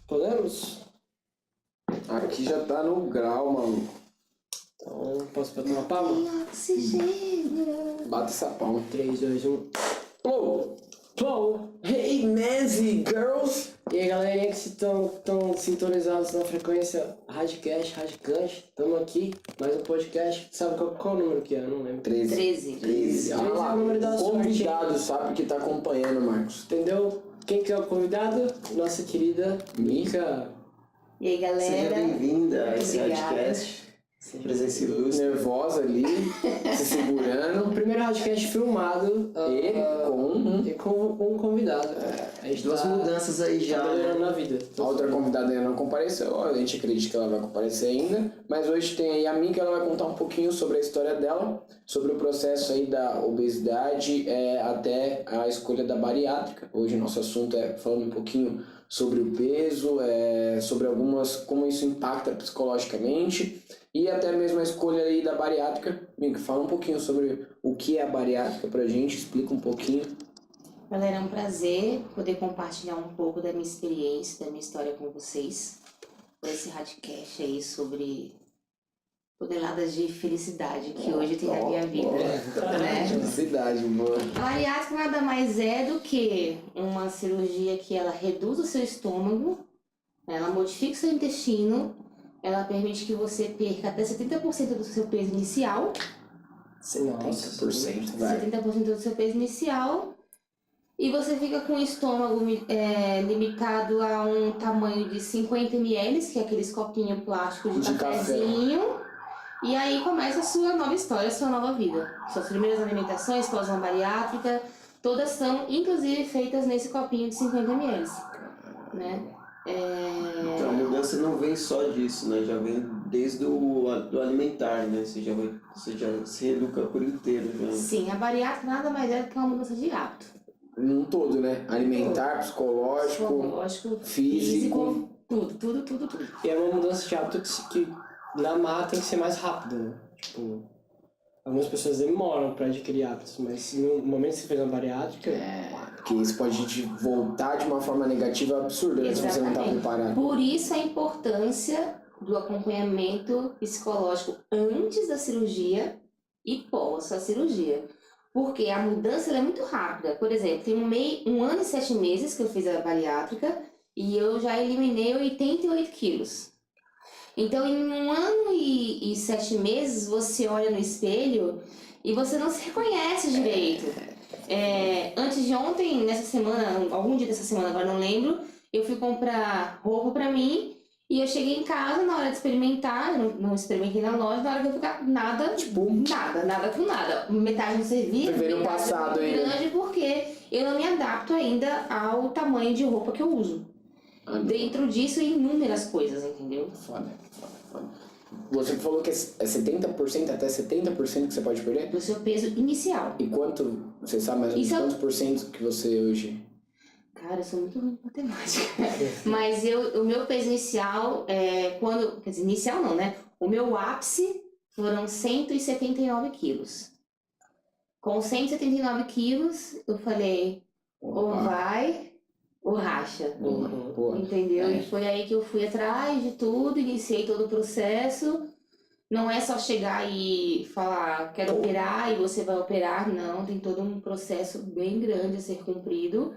Podemos? Aqui já tá no grau, maluco. Então, posso botar uma palma? Bate essa palma. 3, 2, 1. Flow! Flow! Hey, Nancy Girls! E aí, galerinha que estão sintonizados na frequência Radcast, estamos aqui, mais um podcast. Sabe qual o número que é? Eu não lembro. 13. Ah lá, Ah, o número da sorte. convidado sabe que tá acompanhando, Marcos. Entendeu? Quem que é o convidado? Nossa querida Mica. E aí, galera? Seja bem-vinda a esse Obrigada. podcast. Presença ilustre. Nervosa ali, se segurando. O primeiro podcast filmado E e com um convidado. A gente Duas tá mudanças aí já, melhorando né? na vida. A outra convidada ainda não compareceu, a gente acredita que ela vai comparecer ainda, mas hoje tem aí a Mica, ela vai contar um pouquinho sobre a história dela, sobre o processo aí da obesidade até a escolha da bariátrica. Hoje nosso assunto é falando um pouquinho sobre o peso, sobre como isso impacta psicologicamente e até mesmo a escolha aí da bariátrica. Mica, fala um pouquinho sobre o que é a bariátrica pra gente, explica um pouquinho. Galera, é um prazer poder compartilhar um pouco da minha experiência, da minha história com vocês. Com esse radcast aí sobre toneladas de felicidade que hoje tem na minha vida, né? Felicidade, mano. A bariátrica nada mais é do que uma cirurgia que ela reduz o seu estômago, ela modifica o seu intestino, ela permite que você perca até 70% do seu peso inicial. Nossa, 70%, vai. 70% do seu peso inicial. E você fica com o estômago limitado a um tamanho de 50 ml, que é aqueles copinhos plásticos de cafezinho. E aí começa a sua nova história, a sua nova vida. Suas primeiras alimentações, pós uma bariátrica, todas são inclusive feitas nesse copinho de 50 ml. Né? Então a mudança não vem só disso, né? Já vem desde do alimentar, né? Você já se reeduca por inteiro. Já. Sim, a bariátrica nada mais é do que uma mudança de hábito. Num todo, né? Alimentar, psicológico, físico. Tudo. E é uma mudança de hábito que na mata tem que ser mais rápida, né? Tipo, algumas pessoas demoram pra adquirir hábitos, mas no momento que você fez uma bariátrica... Porque isso pode te voltar de uma forma negativa absurda, né? Se você não tá preparado. Por isso a importância do acompanhamento psicológico antes da cirurgia e pós a cirurgia. Porque a mudança ela é muito rápida. Por exemplo, tem um ano e 7 meses que eu fiz a bariátrica e eu já eliminei 88 quilos. Então, em 1 ano e 7 meses, você olha no espelho e você não se reconhece direito. Antes de ontem, nessa semana, algum dia dessa semana, agora não lembro, eu fui comprar roupa pra mim e eu cheguei em casa, na hora de experimentar, eu não experimentei na loja, na hora que eu ficar nada com nada. Metade não servia, Fevereiro metade passado muito ainda. grande, porque eu não me adapto ainda ao tamanho de roupa que eu uso. Dentro disso, inúmeras coisas, entendeu? Foda. Você falou que é 70% até 70% que você pode perder? Do seu peso inicial. E quanto, você sabe mais ou menos quantos por cento que você hoje... Cara, eu sou muito ruim em matemática. Mas o meu peso inicial, quer dizer, inicial não, né? O meu ápice foram 179 quilos. Com 179 quilos, eu falei, ou vai, ou racha. Boa. Entendeu? E foi aí que eu fui atrás de tudo, iniciei todo o processo. Não é só chegar e falar, quero operar e você vai operar. Não, tem todo um processo bem grande a ser cumprido.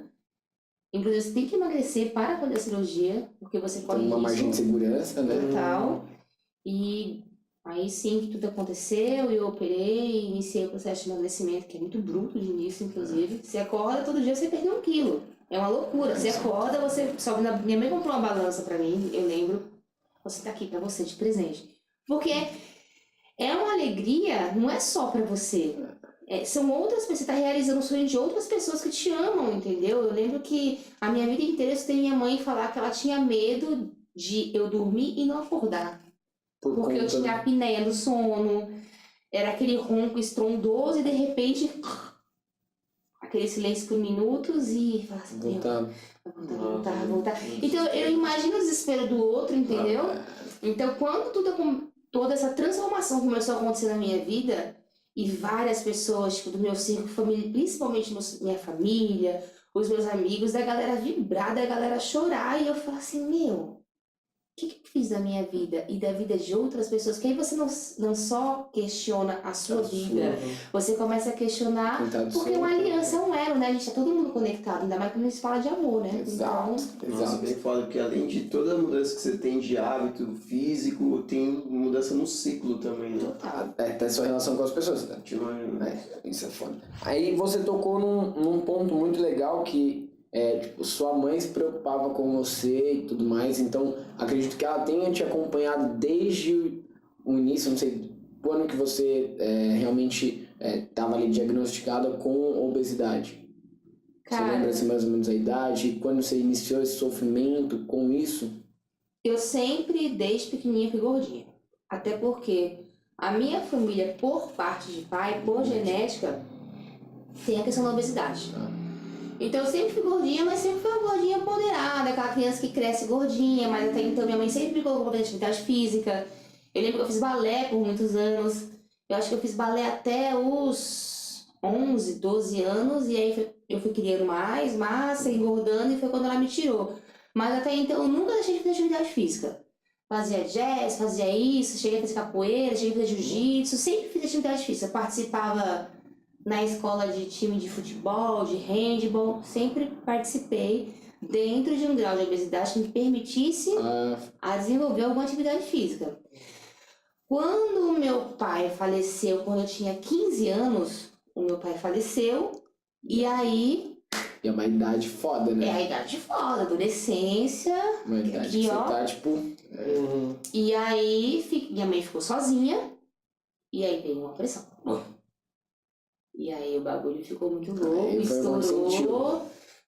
Inclusive, você tem que emagrecer para fazer a cirurgia, porque você pode Tem uma margem de segurança, né? total. E aí sim que tudo aconteceu, eu operei, iniciei o processo de emagrecimento, que é muito bruto de início, inclusive. Você acorda, todo dia você perdeu 1 quilo. É uma loucura. Você acorda, você sobe na... Minha mãe comprou uma balança pra mim, eu lembro. Você tá aqui pra você, de presente. Porque é uma alegria, não é só pra você. São outras pessoas, você tá realizando o sonho de outras pessoas que te amam, entendeu? Eu lembro que a minha vida inteira eu escutei minha mãe falar que ela tinha medo de eu dormir e não acordar. Porque eu tinha a apneia do sono, era aquele ronco estrondoso e de repente... aquele silêncio por minutos e falar assim, voltar. Então eu imagino o desespero do outro, entendeu? Então quando toda essa transformação começou a acontecer na minha vida, e várias pessoas, tipo, do meu círculo, principalmente minha família, os meus amigos, da galera vibrar, da galera chorar, e eu falo assim, meu, o que eu fiz da minha vida e da vida de outras pessoas? Que aí você não só questiona a sua vida, você começa a questionar, Quem tá do porque seu uma lado. aliança é um elo, né? A gente tá todo mundo conectado, ainda mais quando a gente fala de amor, né? Exato, Nossa, exato. bem foda, porque além de toda a mudança que você tem de hábito físico, tem mudança no ciclo também, né? Total. Tem sua relação com as pessoas, né? Te imagino. Isso é foda. Aí você tocou num ponto muito legal que tipo, sua mãe se preocupava com você e tudo mais, então acredito que ela tenha te acompanhado desde o início, não sei, o ano que você realmente estava ali diagnosticada com obesidade. Você Cara, lembra assim, mais ou menos a idade? Quando você iniciou esse sofrimento com isso? eu sempre, desde pequenininha, fui gordinha. Até porque a minha família, por parte de pai, por genética, tem a questão da obesidade. Então eu sempre fui gordinha, mas sempre fui uma gordinha ponderada, aquela criança que cresce gordinha, mas até então minha mãe sempre me colocou pra fazer atividade física. Eu lembro que eu fiz balé por muitos anos. Eu acho que eu fiz balé até os 11, 12 anos, e aí eu fui criando mais massa, engordando, e foi quando ela me tirou. Mas até então eu nunca deixei de fazer atividade física. Fazia jazz, fazia isso, cheguei a fazer capoeira, cheguei a fazer jiu-jitsu, sempre fiz atividade física. Participava na escola de time de futebol, de handball, sempre participei dentro de um grau de obesidade que me permitisse a desenvolver alguma atividade física. Quando o meu pai faleceu, quando eu tinha 15 anos, o meu pai faleceu, e aí... E é uma idade foda, né? É a idade foda, adolescência, Uma idade aqui, que você ó. tá, tipo... E aí minha mãe ficou sozinha, e aí veio uma pressão. E aí o bagulho ficou muito louco, Aí foi onde estourou. sentiu.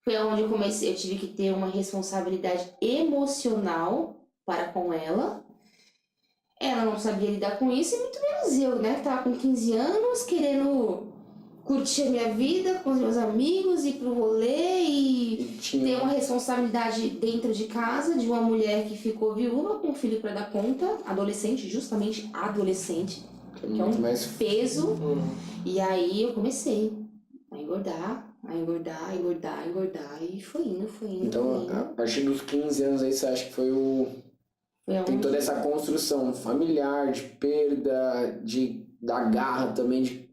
Foi onde eu tive que ter uma responsabilidade emocional para com ela. Ela não sabia lidar com isso, e muito menos eu, né? Que tava com 15 anos, querendo curtir a minha vida com os meus amigos, ir pro rolê e ter uma responsabilidade dentro de casa de uma mulher que ficou viúva com um filho para dar conta, adolescente, justamente adolescente, que é um peso. E aí eu comecei a engordar, e foi indo. Então, a partir dos 15 anos aí, você acha que foi tem toda essa construção familiar, de perda, da garra também, de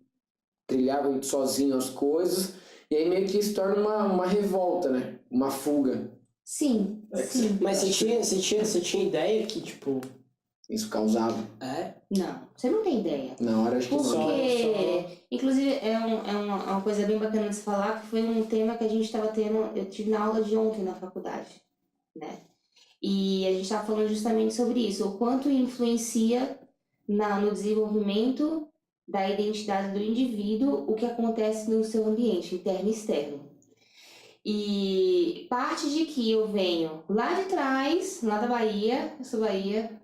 trilhar sozinho as coisas, e aí meio que se torna uma revolta, né? Uma fuga. Sim. Mas você tinha ideia que, tipo... Isso causava? Não, você não tem ideia. Na hora, acho que Porque, inclusive, é uma coisa bem bacana de se falar, que foi um tema que a gente estava tendo, eu tive na aula de ontem na faculdade, né? E a gente estava falando justamente sobre isso, o quanto influencia no desenvolvimento da identidade do indivíduo o que acontece no seu ambiente, interno e externo. E parte de que eu venho lá de trás, lá da Bahia, eu sou Bahia.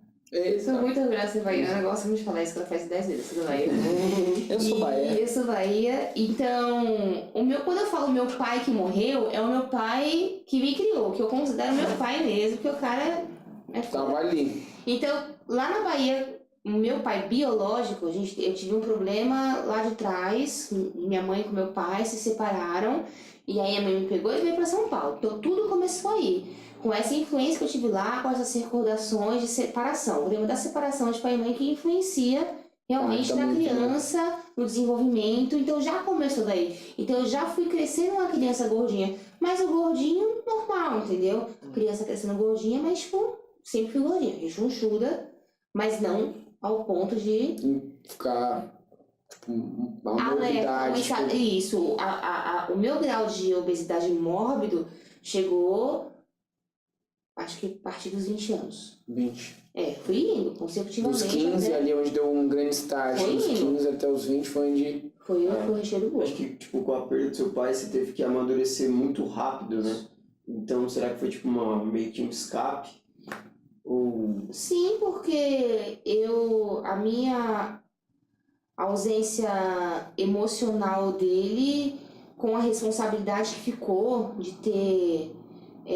Sou muito orgulhosa de ser baiana, eu gosto muito de falar isso, que ela faz 10 vezes, eu sou da Bahia. Eu sou Bahia. Eu sou Bahia, então, quando eu falo meu pai que morreu, é o meu pai que me criou, que eu considero meu pai mesmo, porque o cara é foda. Tava ali. Então, lá na Bahia, o meu pai biológico, eu tive um problema lá de trás, minha mãe com meu pai se separaram, e aí a mãe me pegou e veio pra São Paulo, então tudo começou aí. Com essa influência que eu tive lá, com essas recordações de separação. O lembro da separação de pai e mãe que influencia realmente na criança, no desenvolvimento. Então já começou daí. Então eu já fui crescendo uma criança gordinha. Mas o gordinho normal, entendeu? Criança crescendo gordinha, mas tipo, sempre fui gordinha. Rechonchuda, mas não ao ponto de... Ficar... Tipo, uma morbidade. Isso. O meu grau de obesidade mórbido chegou... Acho que a partir dos 20 anos. 20. Fui indo consecutivamente. Dos 15 ali onde deu um grande start. Dos 15 até os 20 foi onde... Foi o recheio do bolo. Acho que, tipo, com a perda do seu pai, você teve que amadurecer muito rápido, né? Então, será que foi, tipo, meio que um escape? Ou... Sim, porque a minha ausência emocional dele, com a responsabilidade que ficou de ter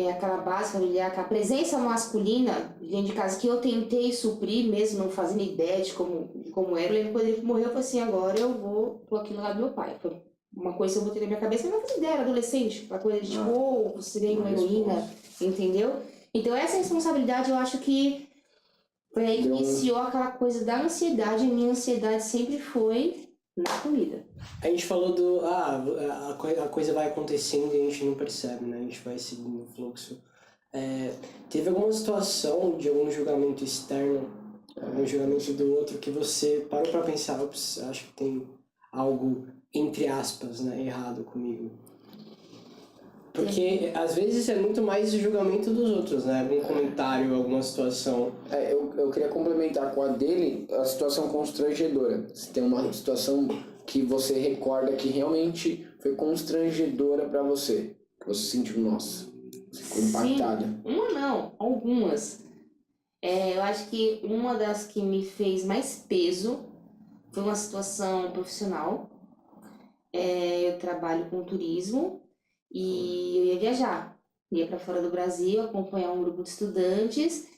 aquela base familiar, que a presença masculina dentro de casa que eu tentei suprir, mesmo não fazendo ideia de como era. Eu lembro quando ele morreu, eu falei assim, agora eu tô aqui no lado do meu pai. Foi uma coisa que eu botei na minha cabeça, mas não fazia ideia, era adolescente, uma coisa de tipo, você seria uma heroína, entendeu? Então essa responsabilidade eu acho que foi aí que iniciou aquela coisa da ansiedade. A minha ansiedade sempre foi na comida. A gente falou a coisa vai acontecendo e a gente não percebe, né? A gente vai seguindo o fluxo. Teve alguma situação de algum julgamento externo, algum julgamento do outro, que você parou pra pensar, ops, acho que tem algo, entre aspas, né, errado comigo? Porque às vezes é muito mais o julgamento dos outros, né? Algum comentário, alguma situação. Eu queria complementar com a dele a situação constrangedora. Se tem uma situação que você recorda que realmente foi constrangedora pra você, que você sentiu, nossa, você ficou impactada. Sim, uma não, algumas. Eu acho que uma das que me fez mais peso foi uma situação profissional. Eu trabalho com turismo e eu ia viajar. Ia para fora do Brasil acompanhar um grupo de estudantes.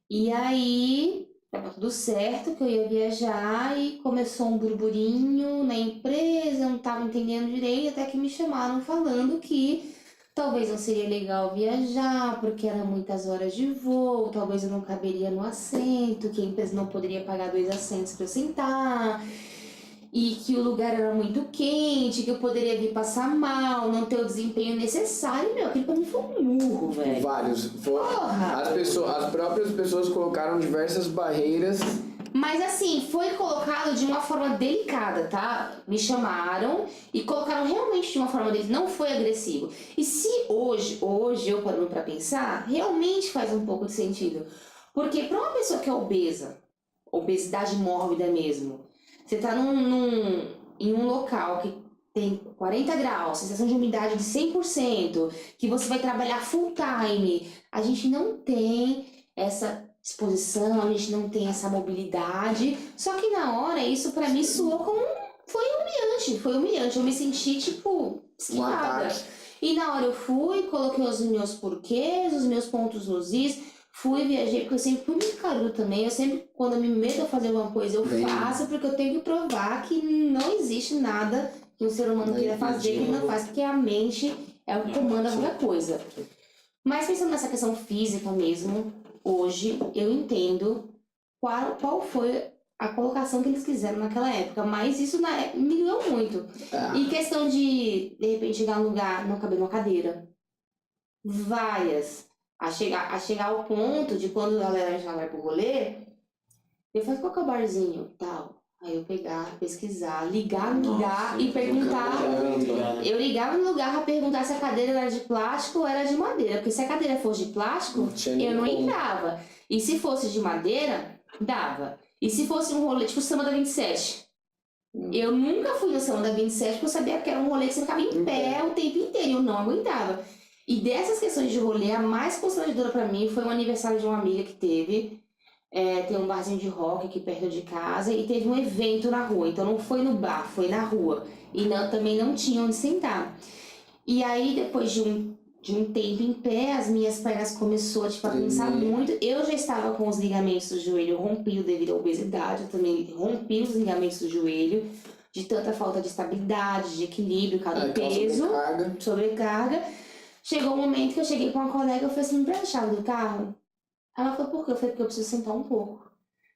E aí, estava tudo certo que eu ia viajar e começou um burburinho na empresa, eu não estava entendendo direito, até que me chamaram falando que talvez não seria legal viajar, porque eram muitas horas de voo, talvez eu não caberia no assento, que a empresa não poderia pagar 2 assentos para eu sentar, e que o lugar era muito quente, que eu poderia vir passar mal, não ter o desempenho necessário. Meu, aquilo pra mim foi um murro, velho. Vários. Porra! As próprias pessoas colocaram diversas barreiras. Mas assim, foi colocado de uma forma delicada, tá? Me chamaram e colocaram realmente de uma forma delicada, não foi agressivo. E se hoje eu parando pra pensar, realmente faz um pouco de sentido. Porque pra uma pessoa que é obesa, obesidade mórbida mesmo, você tá em um local que tem 40 graus, sensação de umidade de 100%, que você vai trabalhar full time, a gente não tem essa disposição, a gente não tem essa mobilidade. Só que na hora, isso pra mim soou como... Foi humilhante. Eu me senti, tipo, esquivada. E na hora eu fui, coloquei os meus porquês, os meus pontos nos is, viajei, porque eu sempre fui muito carudo também. Eu sempre, quando eu me meto a fazer alguma coisa, eu faço, porque eu tenho que provar que não existe nada que um ser humano queira fazer que ele não faz, porque a mente é o que comanda qualquer coisa. Mas pensando nessa questão física mesmo, hoje eu entendo qual foi a colocação que eles quiseram naquela época, mas isso na época me doeu muito. E questão de repente, chegar num lugar, não caber numa cadeira. Várias. A chegar ao ponto de quando a galera já vai pro rolê, eu falo, qual que é o barzinho? Tal. Aí eu pegar, pesquisar, ligar no lugar e perguntar. Eu ligava no lugar pra perguntar se a cadeira era de plástico ou era de madeira. Porque se a cadeira fosse de plástico, eu não entrava. E se fosse de madeira, dava. E se fosse um rolê, tipo o Samba da 27. Eu nunca fui no Samba da 27 porque eu sabia que era um rolê que você ficava em pé o tempo inteiro. Eu não aguentava. E dessas questões de rolê, a mais constrangedora pra mim foi um aniversário de uma amiga que teve. Tem um barzinho de rock aqui perto de casa e teve um evento na rua. Então não foi no bar, foi na rua. E também não tinha onde sentar. E aí, depois de um tempo em pé, as minhas pernas começaram a cansar muito. Eu já estava com os ligamentos do joelho rompidos devido à obesidade. Eu também rompi os ligamentos do joelho. De tanta falta de estabilidade, de equilíbrio, cada peso. Sobrecarga. Chegou um momento que eu cheguei com uma colega, eu falei assim, me presta a chave do carro? Ela falou, por quê? Eu falei, porque eu preciso sentar um pouco.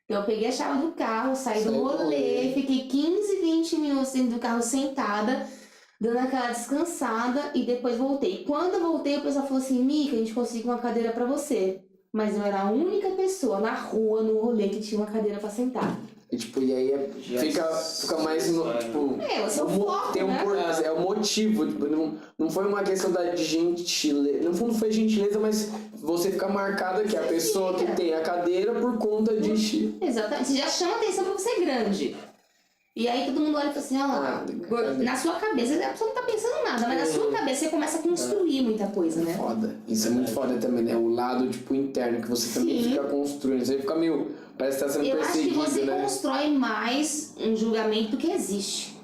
Então eu peguei a chave do carro, saí do rolê, fiquei 15, 20 minutos dentro do carro sentada, dando aquela descansada e depois voltei. Quando eu voltei, o pessoal falou assim, Mica, a gente conseguiu uma cadeira pra você. Mas eu era a única pessoa na rua, no rolê, que tinha uma cadeira pra sentar. E tipo, e aí fica mais no, tipo... você é o foco, tem né? É o motivo, tipo, não foi uma questão de gentileza, não foi gentileza, mas você fica marcada que é a pessoa que tem a cadeira por conta de... Exatamente, você já chama atenção pra você ser grande. E aí todo mundo olha e fala assim, olha lá, na sua cabeça, a pessoa não tá pensando nada, mas na sua cabeça você começa a construir muita coisa, né? Foda, isso é muito foda também, né? O lado, tipo, interno, que você também fica construindo, você fica meio... Parece que tá sendo perseguido, né? Eu acho que você constrói mais um julgamento do que existe.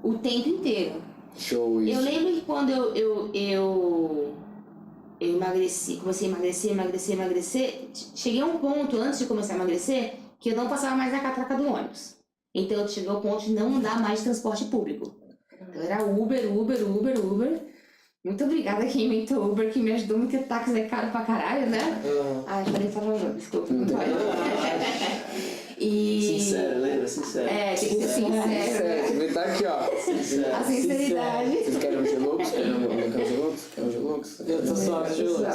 O tempo inteiro. Show isso. Eu lembro que quando eu eu emagreci, comecei a emagrecer. Cheguei a um ponto, antes de começar a emagrecer, que eu não passava mais na catraca do ônibus. Então eu cheguei ao ponto de não andar mais de transporte público. Então era Uber. Muito obrigada quem inventou Uber, que me ajudou muito, porque táxi é caro pra caralho, né? Ai, falei palavrão, desculpa. E... Sincero, lembra? Sincero. É, tem que ser sincero. Ele tá aqui, ó. A sinceridade. Vocês querem um Gelux? Querem um Gelux? Eu tô suave de Gelux.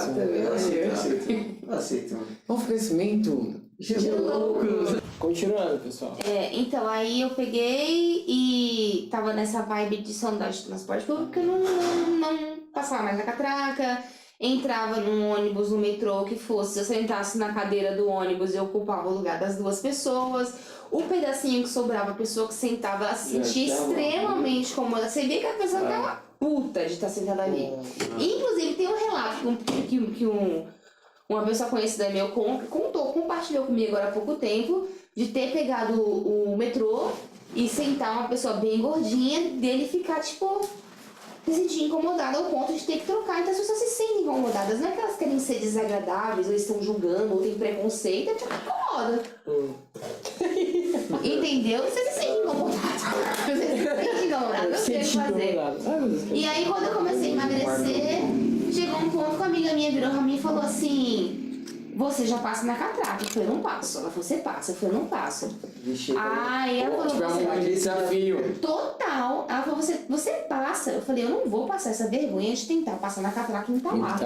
Eu aceito, mano. Oferecimento. Continuando, pessoal. Então aí eu peguei e tava nessa vibe de sondagem de transporte público, porque eu não passava mais na catraca, entrava num ônibus, no metrô, que fosse, se eu sentasse na cadeira do ônibus, eu ocupava o lugar das duas pessoas. O pedacinho que sobrava, a pessoa que sentava, ela se sentia extremamente cômoda. Você vê que a pessoa tava puta de estar sentada ali. Inclusive, tem um relato que uma pessoa conhecida minha compartilhou comigo agora há pouco tempo, de ter pegado o metrô e sentar uma pessoa bem gordinha, dele ficar, tipo, se sentir incomodada ao ponto de ter que trocar. Então as pessoas se sentem incomodadas, não é que elas querem ser desagradáveis, ou estão julgando, ou têm preconceito, é porque incomoda. Entendeu? Você se sente incomodado. Você se sente incomodado, não sei o que fazer. E aí quando eu comecei a emagrecer, chegou um ponto que uma amiga minha virou pra mim e falou assim: você já passa na catraca? Eu falei, não passo. Ela falou, você passa? Eu falei, não passo. Aí ela falou, um desafio. Total. Ela falou, você passa? Eu falei, eu não vou passar essa vergonha de tentar passar na catraca e não tá lá.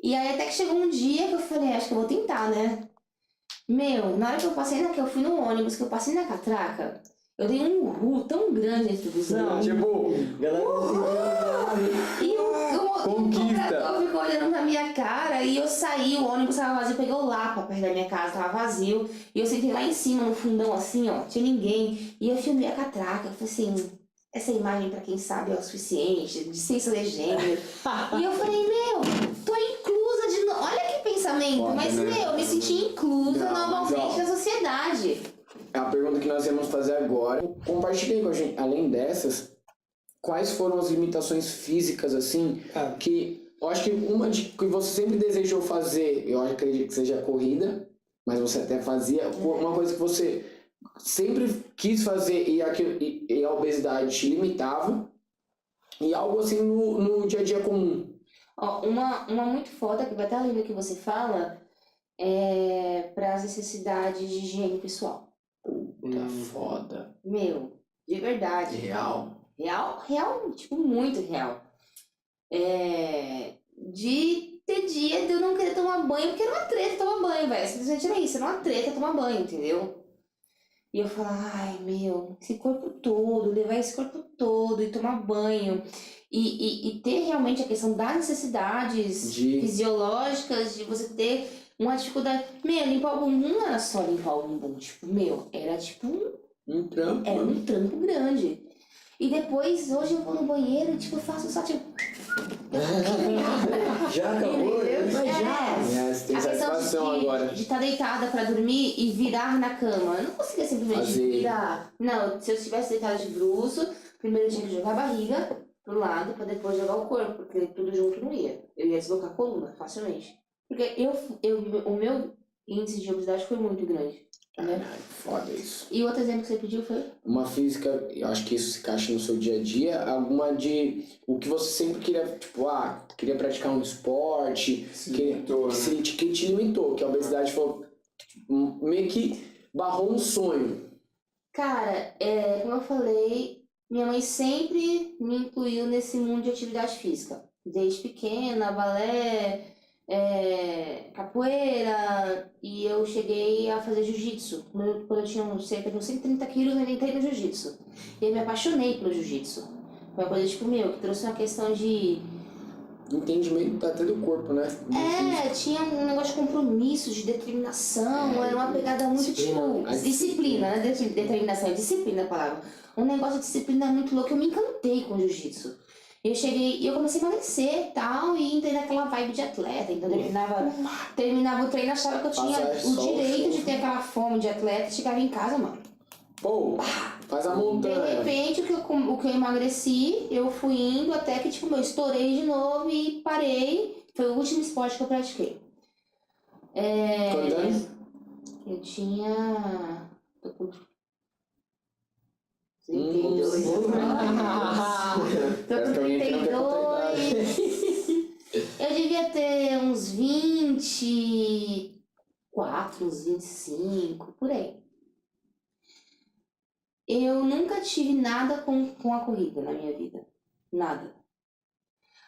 E aí até que chegou um dia que eu falei, acho que eu vou tentar, né? Meu, na hora que eu passei que eu fui no ônibus, que eu passei na catraca, eu dei um urro tão grande dentro do busão. Tipo, E o cobrador ficou olhando pra minha cara e eu saí, o ônibus tava vazio, pegou lá pra perto da minha casa, tava vazio. E eu sentei lá em cima, no fundão assim, ó, tinha ninguém. E eu filmei a catraca, eu falei assim, essa imagem pra quem sabe é o suficiente, de ciência legenda. E eu falei, meu, tô inclusa de novo. Olha que pensamento, mas meu, me senti inclusa novamente na sociedade. É a pergunta que nós íamos fazer agora. Compartilhe com a gente, além dessas, quais foram as limitações físicas, assim, que eu acho que uma que você sempre desejou fazer, eu acredito que seja a corrida, mas você até fazia, uma coisa que você sempre quis fazer e a obesidade te limitava, e algo assim no dia a dia comum. Ó, uma muito foda, que vai até além do que você fala, é para as necessidades de higiene pessoal. Puta foda. Meu, de verdade. Real, tipo, muito real. De ter dia de eu não querer tomar banho, porque era uma treta tomar banho, velho. Simplesmente era isso, era uma treta tomar banho, entendeu? E eu falava, ai, meu, esse corpo todo, levar esse corpo todo e tomar banho. E ter realmente a questão das necessidades fisiológicas, de você ter uma dificuldade. Meu, limpar o bumbum não era só limpar o bumbum, tipo, meu, era tipo um trampo. Era um trampo grande. E depois, hoje eu vou no banheiro e tipo, eu faço só tipo. Já acabou? Você tem satisfação agora. De estar deitada pra dormir e virar na cama. Eu não conseguia simplesmente virar. Não, se eu estivesse deitada de bruço, primeiro eu tinha que jogar a barriga pro lado pra depois jogar o corpo, porque tudo junto não ia. Eu ia deslocar a coluna facilmente. Porque o meu índice de obesidade foi muito grande. Né? Foda isso. E o outro exemplo que você pediu foi? Uma física, eu acho que isso se encaixa no seu dia a dia, alguma de o que você sempre queria, tipo, queria praticar um esporte, que te limitou, que a obesidade foi meio que barrou um sonho. Cara, como eu falei, minha mãe sempre me incluiu nesse mundo de atividade física. Desde pequena, balé, capoeira, e eu cheguei a fazer jiu-jitsu. Quando eu tinha cerca de uns 130 quilos, eu entrei no jiu-jitsu. E eu me apaixonei pelo jiu-jitsu. Foi uma coisa tipo, que trouxe uma questão de... entendimento até do corpo, né? Tinha um negócio de compromisso, de determinação, era uma pegada muito disciplina, né? Determinação, disciplina a palavra. Um negócio de disciplina muito louco, eu me encantei com o jiu-jitsu. Eu cheguei e eu comecei a emagrecer e tal, e entrei naquela vibe de atleta. Então terminava o treino, achava que eu tinha o direito de ter aquela fome de atleta, e chegava em casa, mano. Pô! Faz a De montanha. repente, o que eu emagreci, eu fui indo até que, tipo, eu estourei de novo e parei. Foi o último esporte que eu pratiquei. Quantos anos? Eu tinha... Tô com 32 agora. Tô Parece com que alguém aqui não quer contar a idade. 32. Eu devia ter uns 24, uns 25, por aí. Eu nunca tive nada com a corrida na minha vida. Nada.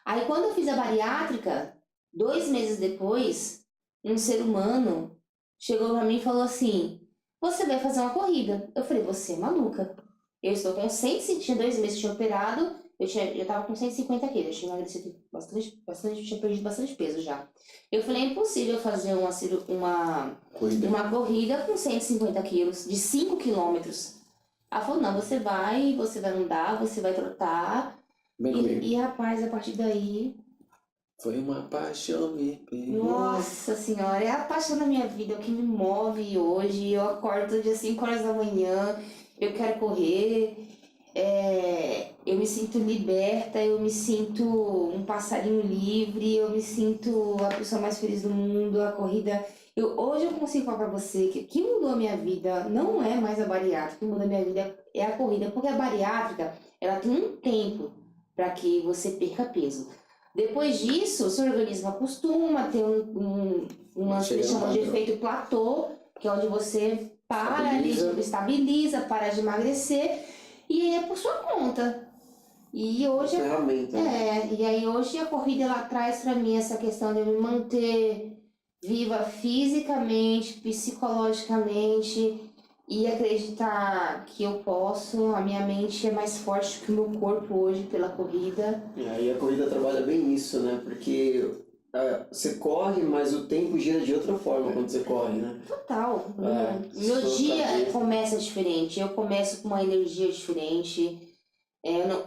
Aí quando eu fiz a bariátrica, 2 meses depois, um ser humano chegou pra mim e falou assim: você vai fazer uma corrida. Eu falei: você é maluca. Eu estou com 150, tinha 2 meses que tinha operado, eu tava com 150 quilos, eu tinha emagrecido bastante, tinha perdido bastante peso já. Eu falei: é impossível fazer uma corrida com 150 quilos, de 5 quilômetros. Ela falou: não, você vai andar, você vai trotar. Vem comigo. E rapaz, a partir daí, Foi uma paixão me pegou. nossa senhora, é a paixão da minha vida, é o que me move hoje. Eu acordo todo dia 5 horas da manhã, eu quero correr, eu me sinto liberta, eu me sinto um passarinho livre, eu me sinto a pessoa mais feliz do mundo. A corrida, hoje eu consigo falar pra você que o que mudou a minha vida não é mais a bariátrica, o que mudou a minha vida é a corrida, porque a bariátrica, ela tem um tempo para que você perca peso. Depois disso, o seu organismo acostuma, tem um lance que eles chamam de efeito platô, que é onde você para ali, estabiliza, para de emagrecer, e aí é por sua conta. E hoje ferramenta. e aí hoje a corrida ela traz para mim essa questão de eu me manter viva fisicamente, psicologicamente, e acreditar que eu posso. A minha mente é mais forte que o meu corpo hoje pela corrida. E aí a corrida trabalha bem isso, né? Porque você corre, mas o tempo gira de outra forma quando você corre, né? Total. Meu sua dia cabeça. começa diferente, eu começo com uma energia diferente.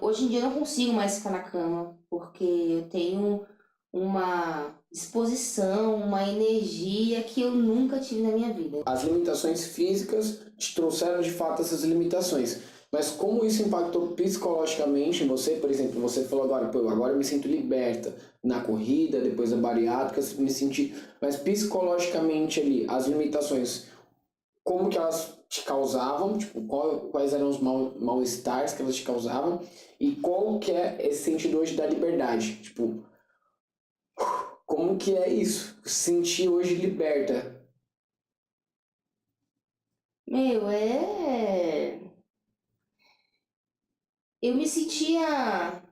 Hoje em dia eu não consigo mais ficar na cama, porque eu tenho uma disposição, uma energia que eu nunca tive na minha vida. As limitações físicas te trouxeram de fato essas limitações. Mas como isso impactou psicologicamente em você? Por exemplo, você falou agora: pô, agora eu me sinto liberta na corrida, depois da bariátrica, eu me senti... Mas psicologicamente ali, as limitações, como que elas te causavam? Tipo, quais eram os mal-estares que elas te causavam? E qual que é esse sentido hoje da liberdade? Tipo, como que é isso? Se sentir hoje liberta. Meu, eu me sentia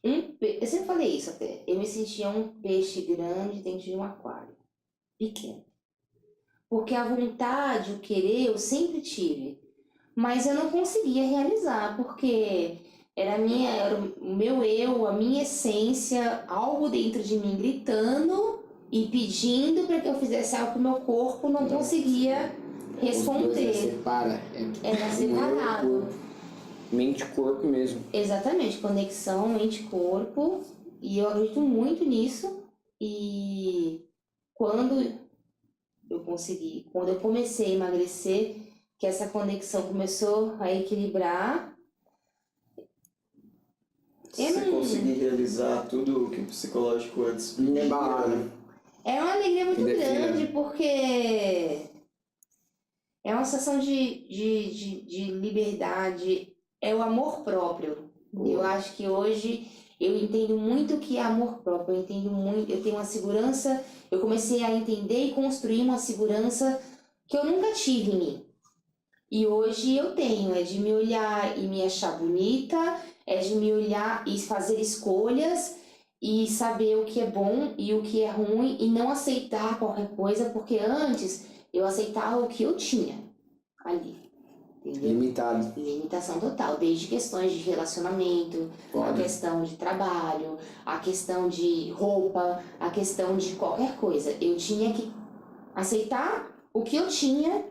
eu sempre falei isso até. Eu me sentia um peixe grande dentro de um aquário pequeno. Porque a vontade, o querer, eu sempre tive. Mas eu não conseguia realizar, porque era o meu eu, a minha essência, algo dentro de mim gritando e pedindo para que eu fizesse algo que o meu corpo não conseguia Os dois responder. separa. Era separado. Mente e corpo mesmo. Exatamente, conexão mente-corpo. E eu acredito muito nisso. E quando quando eu comecei a emagrecer, que essa conexão começou a equilibrar. Você conseguir realizar tudo o que o psicológico antes pedia, né? É uma alegria muito Que grande, porque é uma sensação de liberdade, é o amor próprio. Eu acho que hoje eu entendo muito o que é amor próprio, eu entendo muito, eu tenho uma segurança, eu comecei a entender e construir uma segurança que eu nunca tive em mim. E hoje eu tenho, é de me olhar e me achar bonita, é de me olhar e fazer escolhas e saber o que é bom e o que é ruim e não aceitar qualquer coisa, porque antes eu aceitava o que eu tinha ali, entendeu? Limitado. Limitação total, desde questões de relacionamento, a questão de trabalho, a questão de roupa, a questão de qualquer coisa. Eu tinha que aceitar o que eu tinha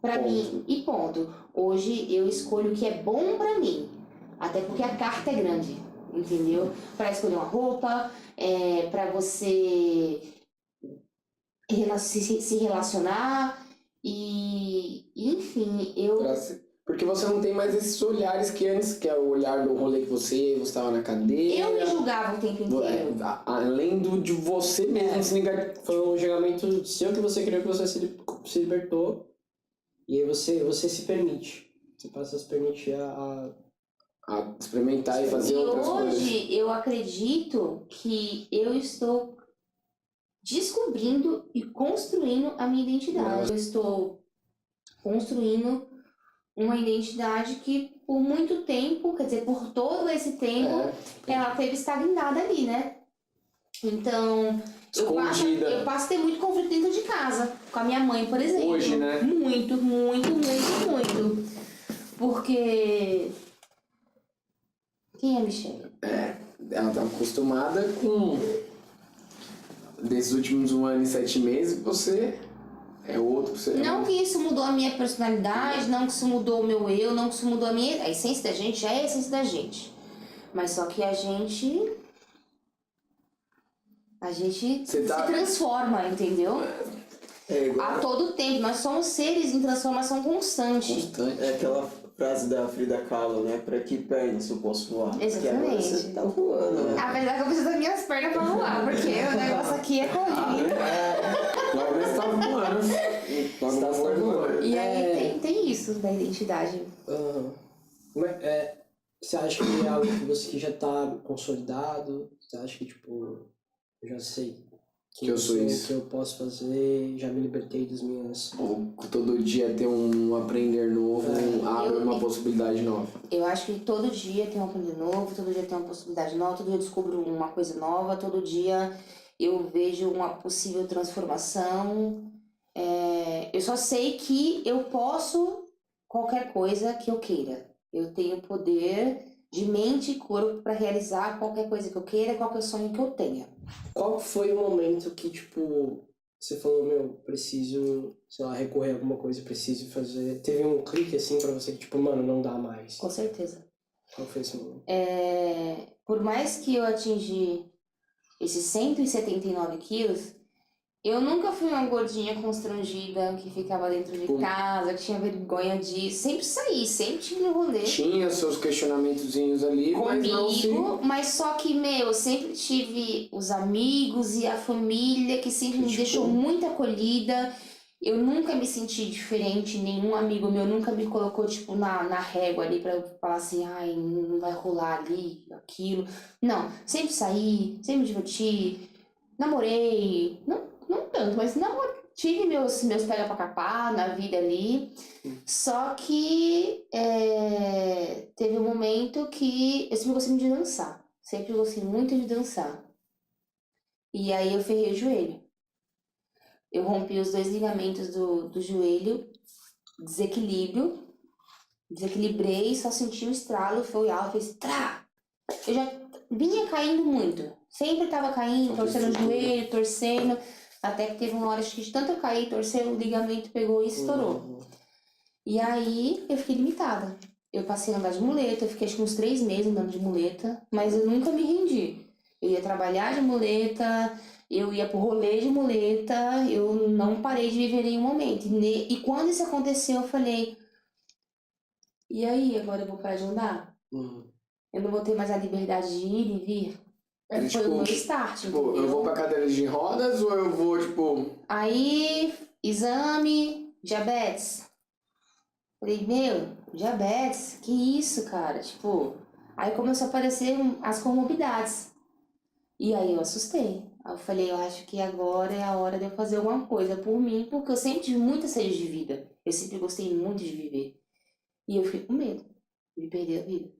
pra mim e ponto. Hoje eu escolho o que é bom pra mim, até porque a carta é grande, entendeu? Pra escolher uma roupa, pra você se relacionar, Enfim, eu... Porque você não tem mais esses olhares que antes, que é o olhar do rolê que você estava na cadeira. Eu me julgava o tempo inteiro. Além de você mesmo se ligar. Foi um julgamento seu que você criou, que você se libertou. E aí você se permite. Você passa a se permitir a experimentar e fazer E outras coisas. hoje eu acredito que eu estou descobrindo e construindo a minha identidade. Eu estou construindo uma identidade que por muito tempo, quer dizer, por todo esse tempo, ela teve estagnada ali, né? Então, eu passo a ter muito conflito dentro de casa, com a minha mãe, por exemplo. Hoje, né? Muito. Porque... Quem é a Michelle? Ela tá acostumada com... Desses últimos 1 ano e 7 meses, você é outro. Você Não que isso mudou a minha personalidade, não que isso mudou o meu eu, não que isso mudou a minha... A essência da gente é a essência da gente. Mas só que a gente se transforma, entendeu? A todo tempo. Nós somos seres em transformação constante. É aquela frase da Frida Kahlo, né? Pra que pernas eu posso voar? Exatamente. Porque agora você tá voando, né? Apesar que eu preciso das minhas pernas pra voar, porque o negócio aqui é corrido. Logo você tá voando. Logo você tá voando. E aí tem isso da identidade. Você acha que é algo que já tá consolidado? Você acha que, tipo, eu já sei que eu sou isso, que eu posso fazer, já me libertei das minhas... Ou todo dia ter um aprender novo, abre uma possibilidade nova. Eu acho que todo dia tem um aprender novo, todo dia tem uma possibilidade nova, todo dia eu descubro uma coisa nova, todo dia eu vejo uma possível transformação. Eu só sei que eu posso qualquer coisa que eu queira. Eu tenho poder de mente e corpo para realizar qualquer coisa que eu queira, qualquer sonho que eu tenha. Qual foi o momento que, tipo, você falou, preciso, sei lá, recorrer a alguma coisa, preciso fazer... Teve um clique, assim, pra você que, tipo, mano, não dá mais? Com certeza. Qual foi esse momento? Por mais que eu atingi esses 179 quilos, eu nunca fui uma gordinha constrangida que ficava dentro de casa, que tinha vergonha disso. Sempre saí, sempre tive no rolê. Tinha seus questionamentozinhos ali, mas não se... Mas só que, eu sempre tive os amigos e a família que sempre me deixou muito acolhida. Eu nunca me senti diferente, nenhum amigo meu nunca me colocou, tipo, na régua ali pra eu falar assim, ai, não vai rolar ali, aquilo. Não, sempre saí, sempre me diverti, namorei, não tanto, mas tive meus pega pra capar na vida ali. Só que teve um momento que eu sempre gostei muito de dançar. Sempre gostei muito de dançar. E aí eu ferrei o joelho. Eu rompi os 2 ligamentos do joelho, desequilibrei, só senti um estralo, foi alto, fez trá! Eu já vinha caindo muito, sempre tava caindo, torcendo o joelho, torcendo, até que teve uma hora que de tanto eu cair, torcer, o ligamento pegou e estourou. E aí eu fiquei limitada. Eu passei a andar de muleta, eu fiquei acho que uns 3 meses andando de muleta, mas eu nunca me rendi. Eu ia trabalhar de muleta, eu ia pro rolê de muleta, eu não parei de viver em nenhum momento. E quando isso aconteceu, eu falei, e aí, agora eu vou parar de andar? Eu não vou ter mais a liberdade de ir e vir? Foi o meu start, tipo, eu vou pra cadeira de rodas ou eu vou, tipo... Aí, exame, diabetes. Falei, diabetes, que isso, cara? Tipo, aí começou a aparecer as comorbidades. E aí eu assustei. Aí eu falei, eu acho que agora é a hora de eu fazer alguma coisa por mim, porque eu sempre tive muita sede de vida. Eu sempre gostei muito de viver. E eu fiquei com medo de perder a vida.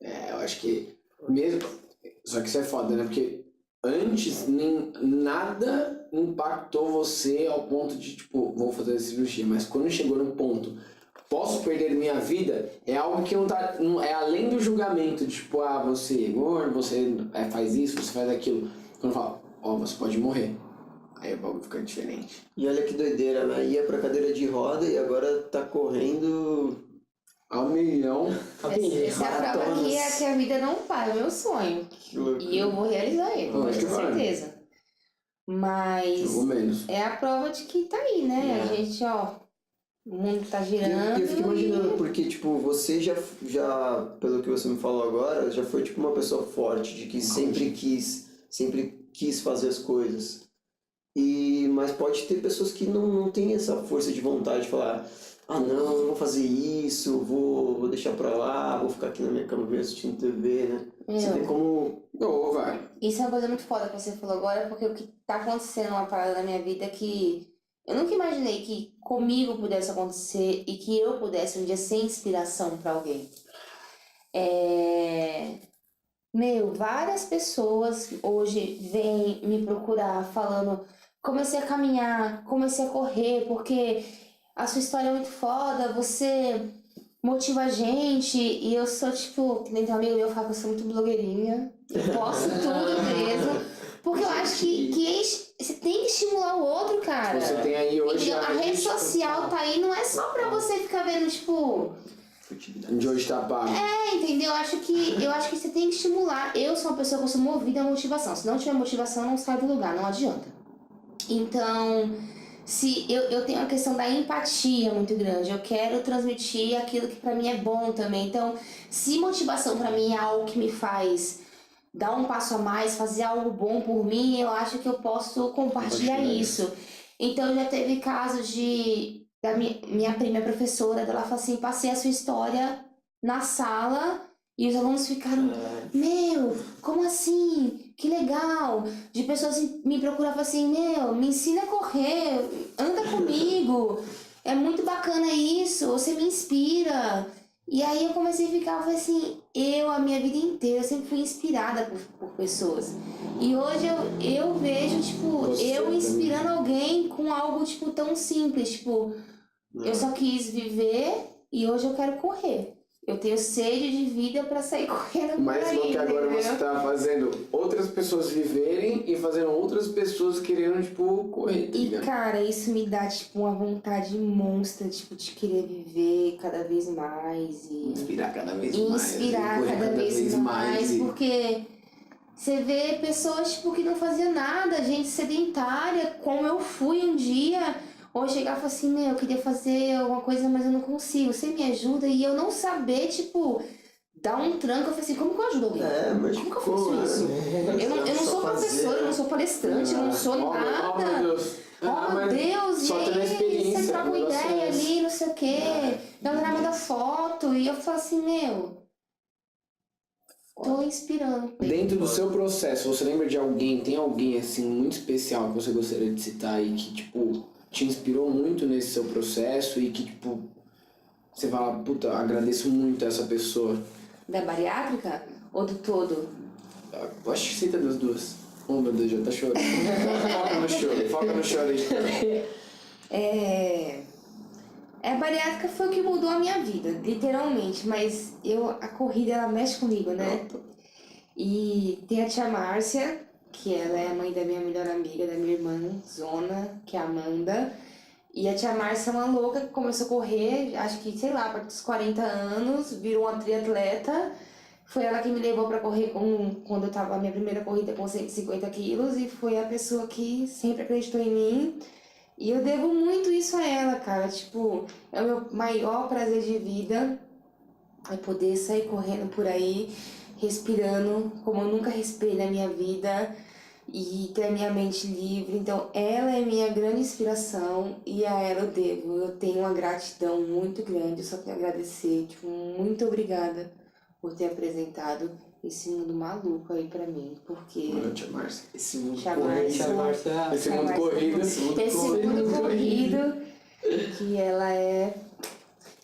Eu acho que mesmo... Só que isso é foda, né? Porque antes nada impactou você ao ponto de, tipo, vou fazer cirurgia. Mas quando chegou no ponto, posso perder minha vida, é algo que não é além do julgamento. De, tipo, você é gordo, você faz isso, você faz aquilo. Quando fala, você pode morrer. Aí o bagulho fica diferente. E olha que doideira, né? Ia pra cadeira de roda e agora tá correndo... Ao milhão. Essa prova aqui é que a vida não para, é o meu sonho. E eu vou realizar ele, com certeza. Mas é a prova de que tá aí, né? A gente, O mundo tá Eu girando. fico imaginando, porque, tipo, você já, pelo que você me falou agora, já foi, tipo, uma pessoa forte, de que sempre quis fazer as coisas. Mas pode ter pessoas que não têm essa força de vontade de falar, ah, não vou fazer isso, vou deixar pra lá, vou ficar aqui na minha cama mesmo assistindo TV, né? Você vê como... Ô, vai. Isso é uma coisa muito foda que você falou agora, porque o que tá acontecendo uma parada na minha vida é que eu nunca imaginei que comigo pudesse acontecer e que eu pudesse um dia ser inspiração pra alguém. Várias pessoas hoje vêm me procurar falando, comecei a caminhar, comecei a correr, porque a sua história é muito foda, você motiva a gente, e eu sou tipo, que nem tem um amigo meu que fala que eu sou muito blogueirinha, eu posto tudo mesmo, porque eu acho que você tem que estimular o outro, cara. Você tem aí hoje Entendeu? A rede social tá aí, não é só pra você ficar vendo, tipo... de hoje tá pago. Entendeu? Eu acho que você tem que estimular. Eu sou uma pessoa que eu sou movida à motivação. Se não tiver motivação, não sai do lugar, não adianta. Então, se eu tenho a questão da empatia muito grande. Eu quero transmitir aquilo que pra mim é bom também. Então, se motivação pra mim é algo que me faz dar um passo a mais, fazer algo bom por mim, eu acho que eu posso compartilhar isso. Então, já teve casos da minha prima professora, dela falou assim, passei a sua história na sala e os alunos ficaram, meu, como assim? Que legal! De pessoas me procuravam assim, meu, me ensina a correr, anda comigo, é muito bacana isso, você me inspira. E aí eu comecei a ficar, eu falei assim, a minha vida inteira, eu sempre fui inspirada por pessoas. E hoje eu vejo, tipo, eu inspirando alguém com algo, tipo, tão simples, tipo... Eu só quis viver e hoje eu quero correr. Eu tenho sede de vida pra sair correndo por Mas aí, só que agora entendeu? você tá fazendo outras pessoas viverem e fazendo outras pessoas querendo, tipo, correr, tá E, ligado? cara, isso me dá, tipo, uma vontade monstra, tipo, de querer viver cada vez mais e... Inspirar cada vez E mais. inspirar correr cada vez mais, e- porque você vê pessoas, tipo, que não faziam nada, gente sedentária, como eu fui um dia... Ou chegar e falar assim, meu, eu queria fazer alguma coisa, mas eu não consigo. Você me ajuda? E eu não saber, tipo, dar um tranco. Eu falei assim, como que eu ajudo alguém? Mas Como que eu faço isso? Eu não sou professora, eu não sou palestrante, eu não sou nada. Oh, meu Deus. Oh, meu Deus, só e tendo a aí, experiência, você troca uma o negócio ideia é esse. ali, não sei o quê. Dá uma manda foto. E eu falo assim, meu, tô inspirando. Dentro do seu processo, você lembra de alguém, tem alguém assim muito especial que você gostaria de citar aí que tipo te inspirou muito nesse seu processo e que tipo você fala, puta, agradeço muito a essa pessoa? Da bariátrica ou do todo? Eu acho que cita das duas. Oh meu Deus, já tá chorando. Foca no choro aí. A bariátrica foi o que mudou a minha vida, literalmente, mas a corrida ela mexe comigo, né? E tem a tia Márcia, que ela é a mãe da minha melhor amiga, da minha irmã Zona, que é a Amanda. E a tia Márcia é uma louca que começou a correr, acho que, sei lá, a partir dos 40 anos, virou uma triatleta. Foi ela que me levou pra correr quando eu tava a minha primeira corrida com 150 quilos e foi a pessoa que sempre acreditou em mim. E eu devo muito isso a ela, cara. Tipo, é o meu maior prazer de vida é poder sair correndo por aí, respirando como eu nunca respirei na minha vida e ter a minha mente livre. Então, ela é minha grande inspiração e a ela eu devo. Eu tenho uma gratidão muito grande, eu só quero agradecer. Tipo, muito obrigada por ter apresentado esse mundo maluco aí pra mim, porque... Tia Márcia. Esse mundo Tia corrido. Márcia, Esse mundo corrido. esse mundo corrido, que ela é...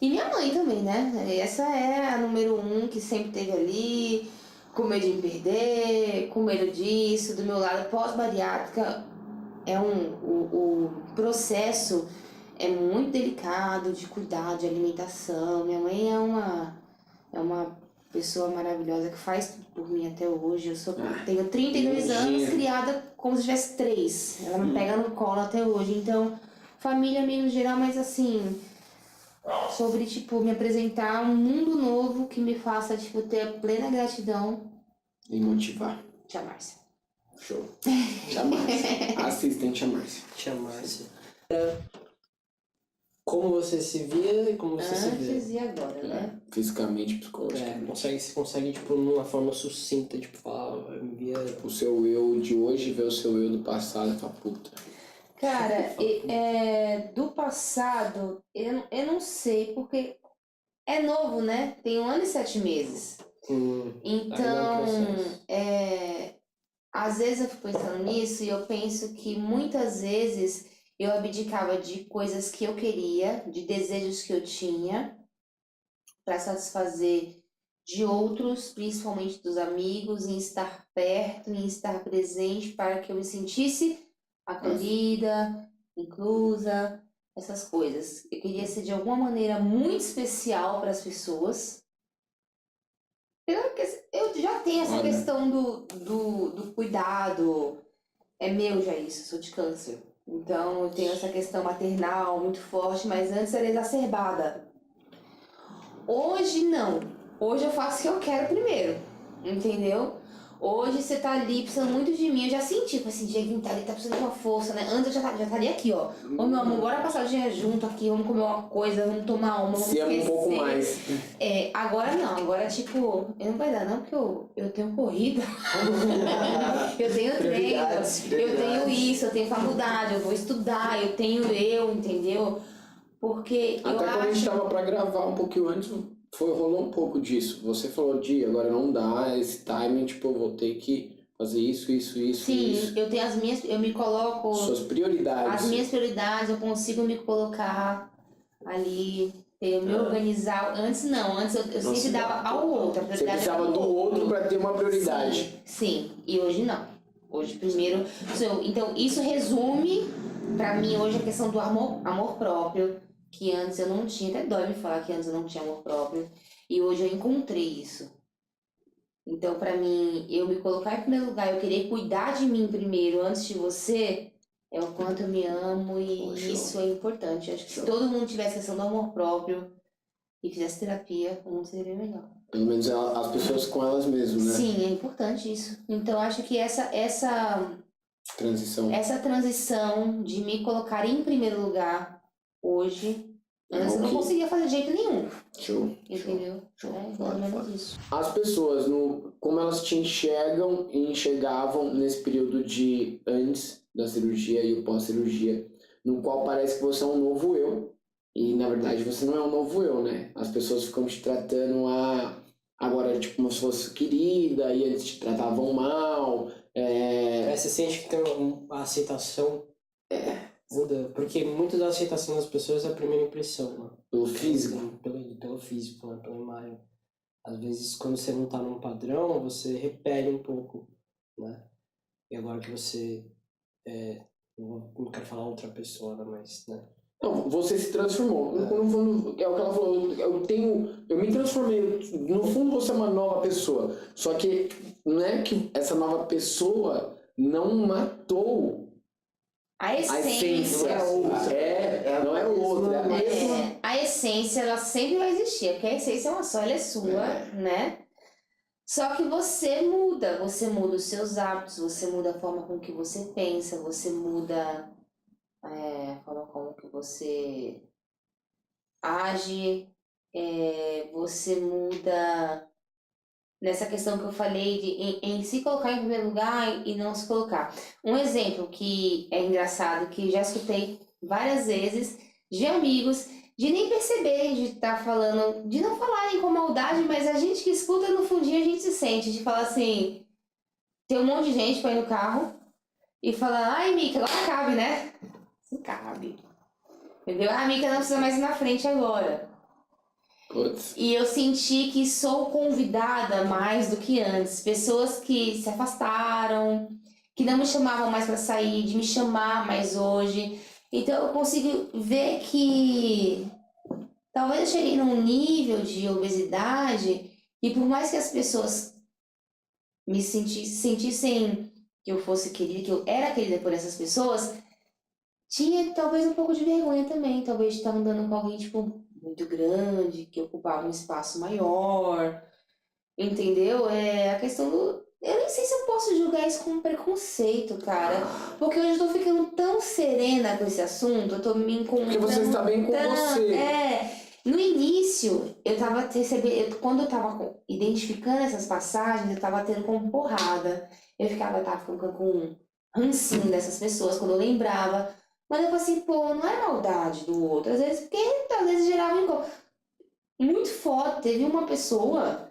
E minha mãe também, né? Essa é a número 1 que sempre esteve ali, com medo de me perder, com medo disso, do meu lado pós-bariátrica. O processo é muito delicado de cuidar de alimentação. Minha mãe é uma pessoa maravilhosa que faz tudo por mim até hoje. Tenho 32 anos, criada como se tivesse 3. Ela me pega no colo até hoje. Então, família, amigo em geral, mas assim... Sobre, tipo, me apresentar um mundo novo que me faça, tipo, ter plena gratidão. E motivar. Tia Márcia. Show. Tia Márcia. Assistem Tia Márcia. Tia Márcia. como você se via e como você se vê. Antes e agora, né? Fisicamente, psicologicamente. Você consegue, tipo, numa forma sucinta, tipo, falar, eu me via... O seu eu de hoje vê o seu eu do passado e fala, puta. Cara, do passado, eu não sei, porque é novo, né? Tem 1 ano e 7 meses. Então, às vezes eu fico pensando nisso e eu penso que muitas vezes eu abdicava de coisas que eu queria, de desejos que eu tinha, para satisfazer de outros, principalmente dos amigos, em estar perto, em estar presente para que eu me sentisse acolhida, inclusa, essas coisas. Eu queria ser de alguma maneira muito especial para as pessoas. Eu já tenho essa questão do cuidado. É meu já isso, sou de câncer. Então eu tenho essa questão maternal muito forte, mas antes era exacerbada. Hoje não. Hoje eu faço o que eu quero primeiro, entendeu? Hoje você tá ali precisando muito de mim. Eu já senti, tipo assim, Dieguinho tá ali, tá precisando de uma força, né? Antes eu já estaria aqui, ó. Ô meu amor, bora passar o dia junto aqui, vamos comer uma coisa, vamos tomar uma, vamos Se ama um pouco mais. Agora não, agora tipo, eu não vai dar não, porque eu tenho corrida, eu tenho treino, eu tenho isso, eu tenho faculdade, eu vou estudar, eu tenho entendeu? Porque Até quando a gente tava pra gravar um pouquinho antes, rolou um pouco disso. Você falou, Di, agora não dá esse timing, tipo, eu vou ter que fazer isso. Sim, eu tenho as minhas, eu me coloco... Suas prioridades. As minhas prioridades, eu consigo me colocar ali, eu me organizar. Antes não, antes eu sempre dava ao outro. Você precisava do outro pra ter uma prioridade. Sim, e hoje não. Hoje primeiro... Então isso resume, pra mim, hoje a questão do amor próprio, que antes eu não tinha, até dói me falar que antes eu não tinha amor próprio, e hoje eu encontrei isso. Então, pra mim, eu me colocar em primeiro lugar, eu querer cuidar de mim primeiro, antes de você, é o quanto eu me amo e isso é importante. Eu acho que se todo mundo tivesse questão do amor próprio e fizesse terapia, o mundo seria melhor. Pelo menos as pessoas com elas mesmas, né? Sim, é importante isso. Então, acho que essa transição de me colocar em primeiro lugar hoje, antes eu não conseguia fazer de jeito nenhum. Show. Entendeu? Mais ou menos isso. As pessoas, como elas te enxergam e enxergavam nesse período de antes da cirurgia e o pós-cirurgia, no qual parece que você é um novo eu, e na verdade você não é um novo eu, né? As pessoas ficam te tratando agora tipo como se fosse querida, e eles te tratavam mal. Você sente que tem uma aceitação muda, porque muito da aceitação das pessoas é a primeira impressão, né? Pelo físico. Pelo físico, né? Pela imagem. Às vezes, quando você não tá num padrão, você repele um pouco, né? E agora que você... não quero falar outra pessoa, né? Mas, né? Não, você se transformou. É o que ela falou. Eu me transformei. No fundo, você é uma nova pessoa. Só que não é que essa nova pessoa não matou a essência. Não é outra. É a mesma. A essência, ela sempre vai existir. Porque a essência é uma só, ela é sua, né? Só que você muda os seus hábitos, você muda a forma com que você pensa, você muda a forma como que você age, você muda nessa questão que eu falei de em se colocar em primeiro lugar e não se colocar. Um exemplo que é engraçado, que já escutei várias vezes de amigos, de nem perceber, de estar falando, de não falarem com maldade, mas a gente que escuta no fundinho a gente se sente, de falar assim, tem um monte de gente pra ir no carro e falar, ai Mica, agora cabe, né? Não cabe. Entendeu? A Mica não precisa mais ir na frente agora. Putz. E eu senti que sou convidada mais do que antes. Pessoas que se afastaram, que não me chamavam mais para sair, de me chamar mais hoje. Então eu consigo ver que talvez eu cheguei num nível de obesidade e por mais que as pessoas me sentissem que eu fosse querida, que eu era querida por essas pessoas, tinha talvez um pouco de vergonha também. Talvez de estar andando com alguém, tipo, muito grande, que ocupava um espaço maior, entendeu? É a questão do... Eu nem nem sei se eu posso julgar isso como preconceito, cara. Porque hoje eu tô ficando tão serena com esse assunto, eu tô me encontrando. Porque você está bem com você. No início, eu tava recebendo. Quando eu tava identificando essas passagens, eu tava tendo como porrada. Eu tava ficando com um rancinho dessas pessoas quando eu lembrava. Mas eu falei assim, pô, não é maldade do outro. Às vezes, porque às vezes gerava incômodo. Muito foda. Teve uma pessoa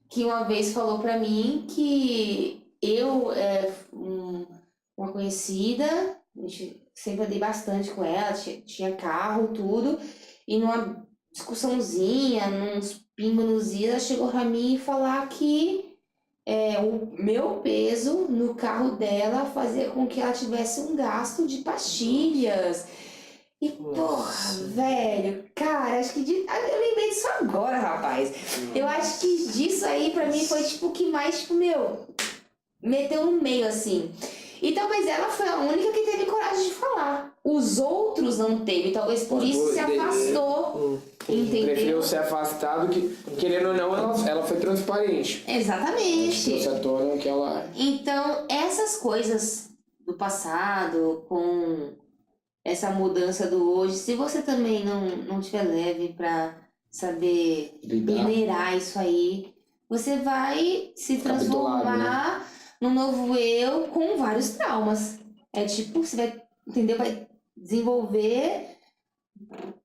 que uma vez falou pra mim que eu, uma conhecida, a gente sempre andei bastante com ela, tinha carro, tudo, e numa discussãozinha, nos pingos nos is, ela chegou pra mim e falar que o meu peso no carro dela fazia com que ela tivesse um gasto de pastilhas. E porra, velho, cara, acho que eu lembrei disso agora, rapaz. Eu acho que disso aí pra mim foi tipo o que mais, tipo, meteu no meio assim. E talvez ela foi a única que teve coragem de falar. Os outros não teve, talvez por isso se afastou. Entendeu? Preferiu ser afastado, que querendo ou não, ela foi transparente. Exatamente. Trouxe à tona que ela. Então, essas coisas do passado, com essa mudança do hoje, se você também não tiver leve pra saber peneirar isso aí, você vai se transformar num novo eu com vários traumas. É tipo, você vai, entendeu? Vai desenvolver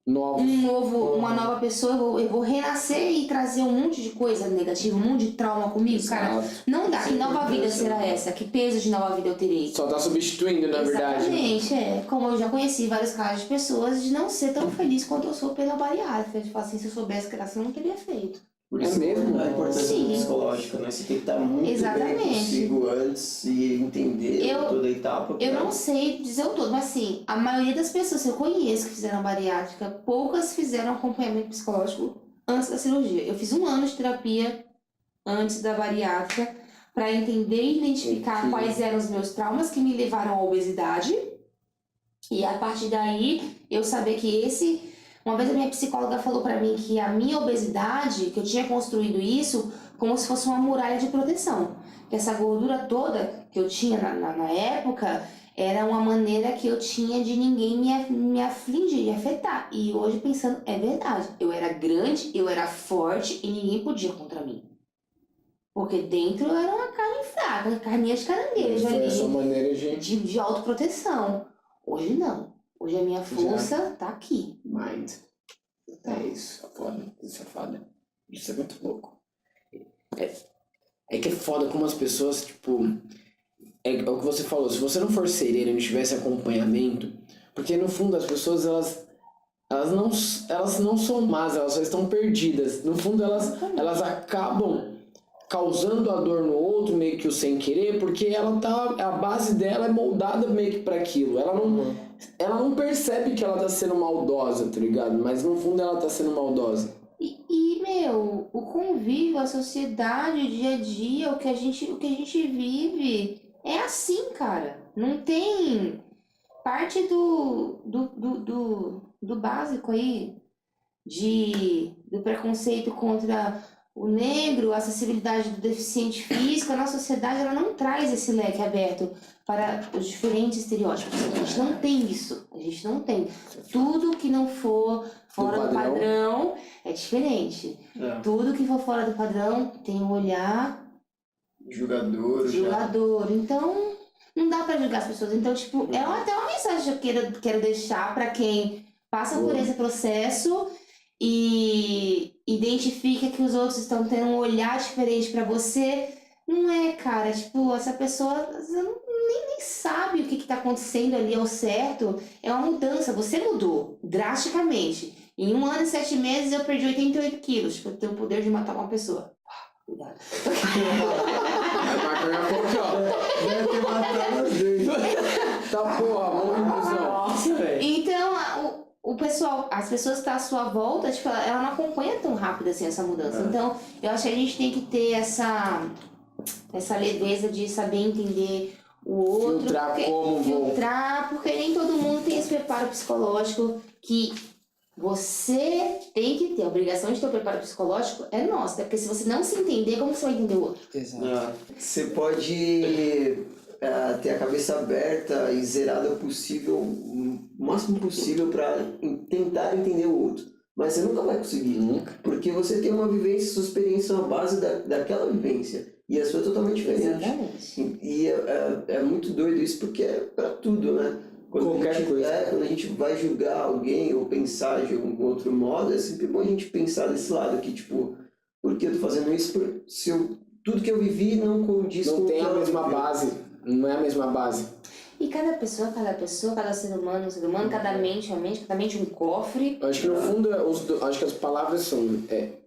uma nova pessoa, eu vou renascer e trazer um monte de coisa negativa, um monte de trauma comigo. Exato. Cara, não dá. Que nova vida será essa? Que peso de nova vida eu terei? Só tá substituindo, na verdade. Exatamente, Como eu já conheci vários casos de pessoas de não ser tão feliz quanto eu sou pela bariátrica. Tipo assim, se eu soubesse que era assim, eu não teria feito. Por isso mesmo? a importância do Sim. psicológico, né? Você tem que estar muito Exatamente. bem consigo antes e entender toda a etapa. Eu não sei dizer o todo, mas assim, a maioria das pessoas que eu conheço que fizeram bariátrica, poucas fizeram acompanhamento psicológico antes da cirurgia. Eu fiz 1 ano de terapia antes da bariátrica para entender e identificar quais eram os meus traumas que me levaram à obesidade. E a partir daí, eu saber que uma vez a minha psicóloga falou pra mim que a minha obesidade, que eu tinha construído isso como se fosse uma muralha de proteção. Que essa gordura toda que eu tinha na época era uma maneira que eu tinha de ninguém me afligir, me afetar. E hoje pensando, é verdade. Eu era grande, eu era forte e ninguém podia contra mim. Porque dentro eu era uma carne fraca, carninha de caranguejo Foi ali. essa maneira, gente. De autoproteção. Hoje não. Hoje a minha força tá aqui. Mind. É isso, é foda. Isso é foda. Isso é muito louco. É que é foda como as pessoas, tipo. É o que você falou, se você não for sereno e não tivesse acompanhamento, porque no fundo as pessoas elas não são más, elas só estão perdidas. No fundo elas acabam causando a dor no outro, meio que o sem querer, porque a base dela é moldada meio que para aquilo. Ela não percebe que ela tá sendo maldosa, tá ligado? Mas no fundo ela tá sendo maldosa. O convívio, a sociedade, o dia a dia, o que a gente vive é assim, cara. Não tem parte do básico aí do preconceito contra o negro, a acessibilidade do deficiente físico. A nossa sociedade ela não traz esse leque aberto para os diferentes estereótipos. A gente não tem isso. A gente não tem. Tudo que não for fora do padrão é diferente. Tudo que for fora do padrão tem um olhar julgador. Então, não dá pra julgar as pessoas. Então, tipo, é até uma mensagem que eu quero deixar pra quem passa por esse processo e identifica que os outros estão tendo um olhar diferente pra você. Não é, cara, tipo, essa pessoa nem sabe o que tá acontecendo ali ao certo. É uma mudança, você mudou drasticamente. Em 1 ano e 7 meses eu perdi 88 quilos. Tipo, eu tenho o poder de matar uma pessoa. Cuidado. Deve ter matado as vezes. Tá porra, morre. Nossa, velho. Então, o pessoal, as pessoas que estão à sua volta, tipo, ela não acompanha tão rápido assim essa mudança. Então, eu acho que a gente tem que ter essa leveza de saber entender o outro. Filtrar porque nem todo mundo tem esse preparo psicológico que Você tem que ter, a obrigação de ter o preparo psicológico é nossa, porque se você não se entender, como você vai entender o outro? Exato. Você pode ter a cabeça aberta e zerada possível, o máximo possível para tentar entender o outro. Mas você nunca vai conseguir. Nunca. Porque você tem uma vivência, sua experiência na base daquela vivência. E a sua é totalmente diferente. Exatamente. E é muito doido isso, porque é pra tudo, né? Qualquer coisa. Quando a gente vai julgar alguém ou pensar de algum outro modo, é sempre bom a gente pensar desse lado aqui, tipo, por que eu tô fazendo isso? Tudo que eu vivi não condiz com Não o tem que a ela mesma viveu. base. Não é a mesma base. E cada pessoa, cada ser humano, cada mente, cada mente um cofre. Eu acho que no fundo, acho que as palavras são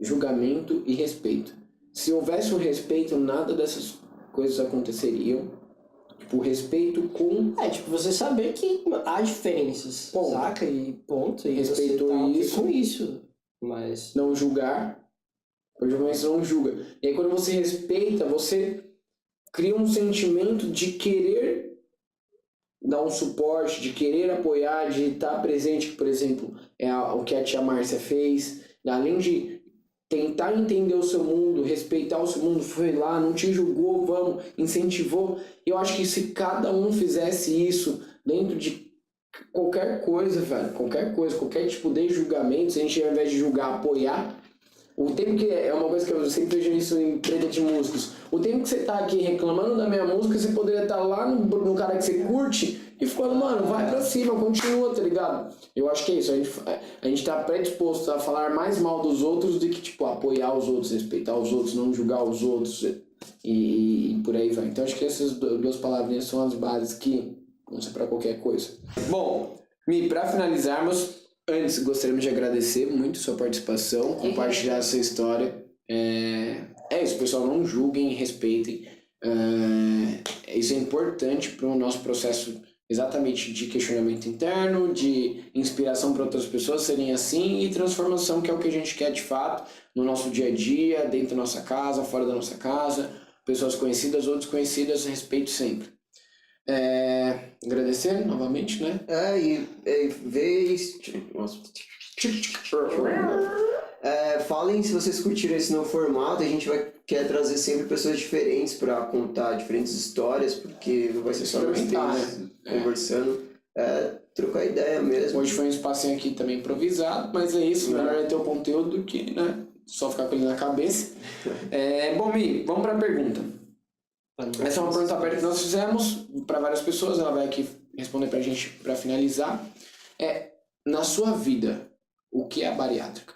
julgamento e respeito. Se houvesse um respeito, nada dessas coisas aconteceriam. Tipo, respeito com... Tipo, você saber que há diferenças, Ponto. saca? E ponto. E Respeitou você tá ok isso. com isso. Mas... Não julgar. O julgamento não julga. E aí quando você respeita, você cria um sentimento de querer dar um suporte, de querer apoiar, de estar presente, que, por exemplo, o que a tia Márcia fez. Além de tentar entender o seu mundo, respeitar o seu mundo, foi lá, não te julgou, vamos, incentivou. Eu acho que se cada um fizesse isso dentro de qualquer coisa, velho, qualquer tipo de julgamento, se a gente ao invés de julgar, apoiar, o tempo que é uma coisa que eu sempre vejo isso em treta de músicos, o tempo que você tá aqui reclamando da minha música, você poderia estar lá no cara que você curte e ficando, mano, vai pra cima, continua, tá ligado? Eu acho que é isso, a gente tá predisposto a falar mais mal dos outros do que, tipo, apoiar os outros, respeitar os outros, não julgar os outros e por aí vai. Então acho que essas duas palavrinhas são as bases que vão ser pra qualquer coisa. Bom, Mi, pra finalizarmos, antes gostaríamos de agradecer muito sua participação, compartilhar a sua história. É isso, pessoal, não julguem, respeitem. Isso é importante para o nosso processo exatamente de questionamento interno, de inspiração para outras pessoas serem assim e transformação, que é o que a gente quer de fato no nosso dia a dia, dentro da nossa casa, fora da nossa casa, pessoas conhecidas ou desconhecidas, respeito sempre. Agradecer novamente, né? E ver... Nossa. Falem se vocês curtiram esse novo formato. A gente quer trazer sempre pessoas diferentes para contar diferentes histórias, porque não vai ser só nós três conversando. Trocar ideia mesmo. Hoje foi um espacinho aqui também improvisado, mas é isso, melhor é ter o conteúdo do que, né, só ficar com ele na cabeça. Bom, Mi, vamos para a pergunta. Essa é uma pergunta aberta que nós fizemos para várias pessoas, ela vai aqui responder para a gente para finalizar. Na sua vida, o que é a bariátrica?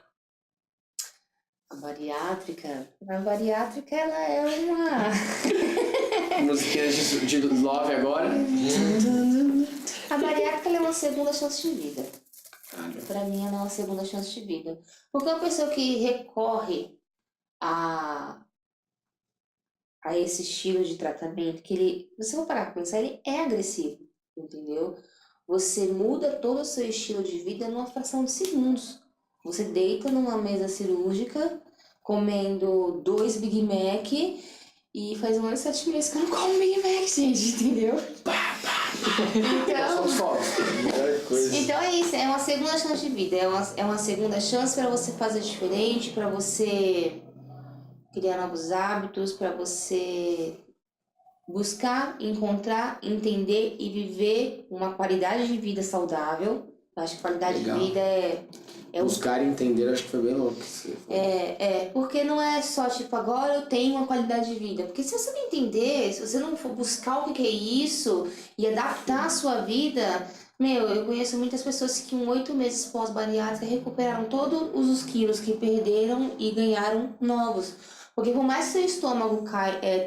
A bariátrica, ela é uma... Musiquinha de love agora. A bariátrica, ela é uma segunda chance de vida. Cara. Pra mim, ela é uma segunda chance de vida. Porque uma pessoa que recorre a esse estilo de tratamento, você vai parar pra pensar, ele é agressivo, entendeu? Você muda todo o seu estilo de vida numa fração de segundos. Você deita numa mesa cirúrgica, comendo 2 Big Mac, e faz 1 ano e 7 meses que eu não como Big Mac, gente, entendeu? Então é isso, é uma segunda chance de vida, é uma segunda chance para você fazer diferente, para você criar novos hábitos, para você buscar, encontrar, entender e viver uma qualidade de vida saudável. Eu acho que qualidade Legal. de vida é Buscar e entender, acho que foi bem louco. porque não é só tipo, agora eu tenho uma qualidade de vida. Porque se você não entender, se você não for buscar o que é isso e adaptar a sua vida... eu conheço muitas pessoas que em 8 meses pós-bariátrica recuperaram todos os quilos que perderam e ganharam novos. Porque por mais que seu estômago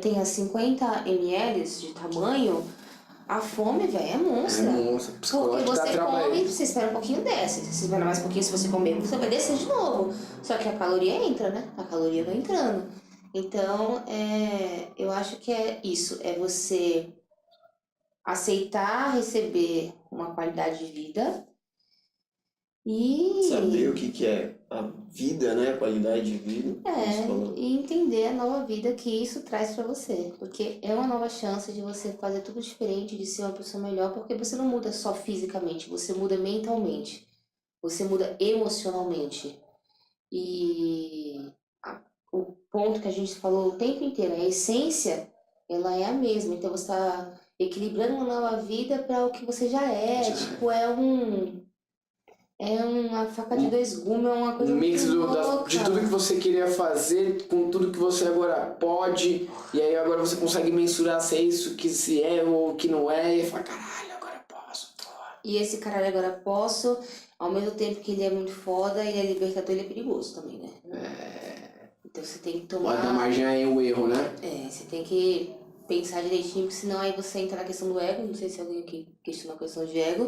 tenha 50 ml de tamanho, a fome, velho, é monstra. Porque você come, você espera um pouquinho, desce. Você espera mais um pouquinho, se você comer, você vai descer de novo. Só que a caloria entra, né? A caloria vai entrando. Então, eu acho que é isso. É você aceitar receber uma qualidade de vida e... Saber o que é a vida, né? A qualidade de vida. e entender a nova vida que isso traz pra você. Porque é uma nova chance de você fazer tudo diferente, de ser uma pessoa melhor, porque você não muda só fisicamente, você muda mentalmente. você muda emocionalmente. E o ponto que a gente falou o tempo inteiro, a essência, ela é a mesma. Então você está equilibrando uma nova vida para o que você já é. Tipo, é uma faca de dois gumes, é uma coisa Um mix muito de louca. tudo que você queria fazer com tudo que você agora pode, e aí agora você consegue mensurar se é isso que se é ou que não é, e fala, caralho, agora eu posso, porra. E esse caralho agora posso, ao mesmo tempo que ele é muito foda, ele é libertador, ele é perigoso também, né? Então você tem que tomar... Pode dar margem aí o erro, né? Você tem que pensar direitinho, porque senão aí você entra na questão do ego, não sei se alguém aqui questiona a questão de ego,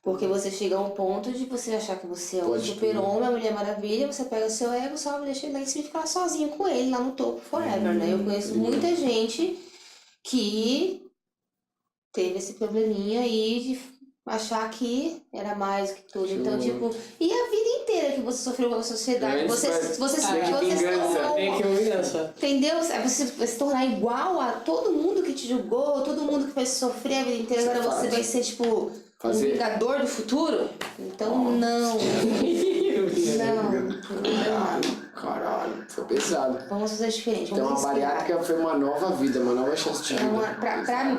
porque você chega a um ponto de você achar que você é um Pode super-homem, a Mulher Maravilha, você pega o seu ego, só deixa ele lá em cima e fica lá sozinho com ele, lá no topo, forever, né? Eu conheço muita gente que teve esse probleminha aí de achar que era mais que tudo. Então, tipo, e a vida inteira que você sofreu com a sociedade, Antes você se vingança. tornou... Bem que vingança. Entendeu? Você vai se tornar igual a todo mundo que te julgou, todo mundo que fez você sofrer a vida inteira, Isso é agora você fato. vai ser, tipo, Fazer- um vingador do futuro? Então, não. Não. Caralho, foi pesado. Vamos fazer diferente, Então a vamos respirar. bariátrica foi uma nova vida, uma nova chance de vida.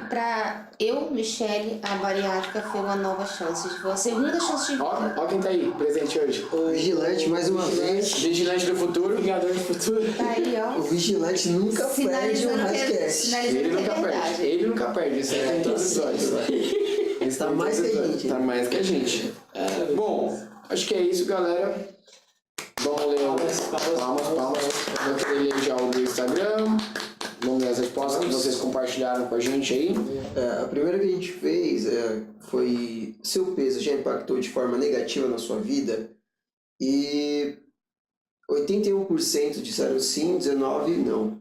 Pra eu, Michele, a bariátrica foi uma nova chance, foi a segunda chance de vida. Ó quem tá aí, presente hoje. O Vigilante, mais uma vez. Vigilante do futuro. Vingador do futuro. Tá aí, ó. O Vigilante nunca perde um Sinalizando que podcast. sinalizando Ele que é nunca perde. verdade. Ele nunca perde. Isso é em todos os olhos. Ele Tá mais que a gente. Tá mais que a gente. Bom, acho que é isso, galera. Vamos ler palmas. Vou querer ler já o do Instagram. Vamos ler as respostas que vocês compartilharam com a gente aí. A primeira que a gente fez foi: seu peso já impactou de forma negativa na sua vida? E 81% disseram sim, 19% não.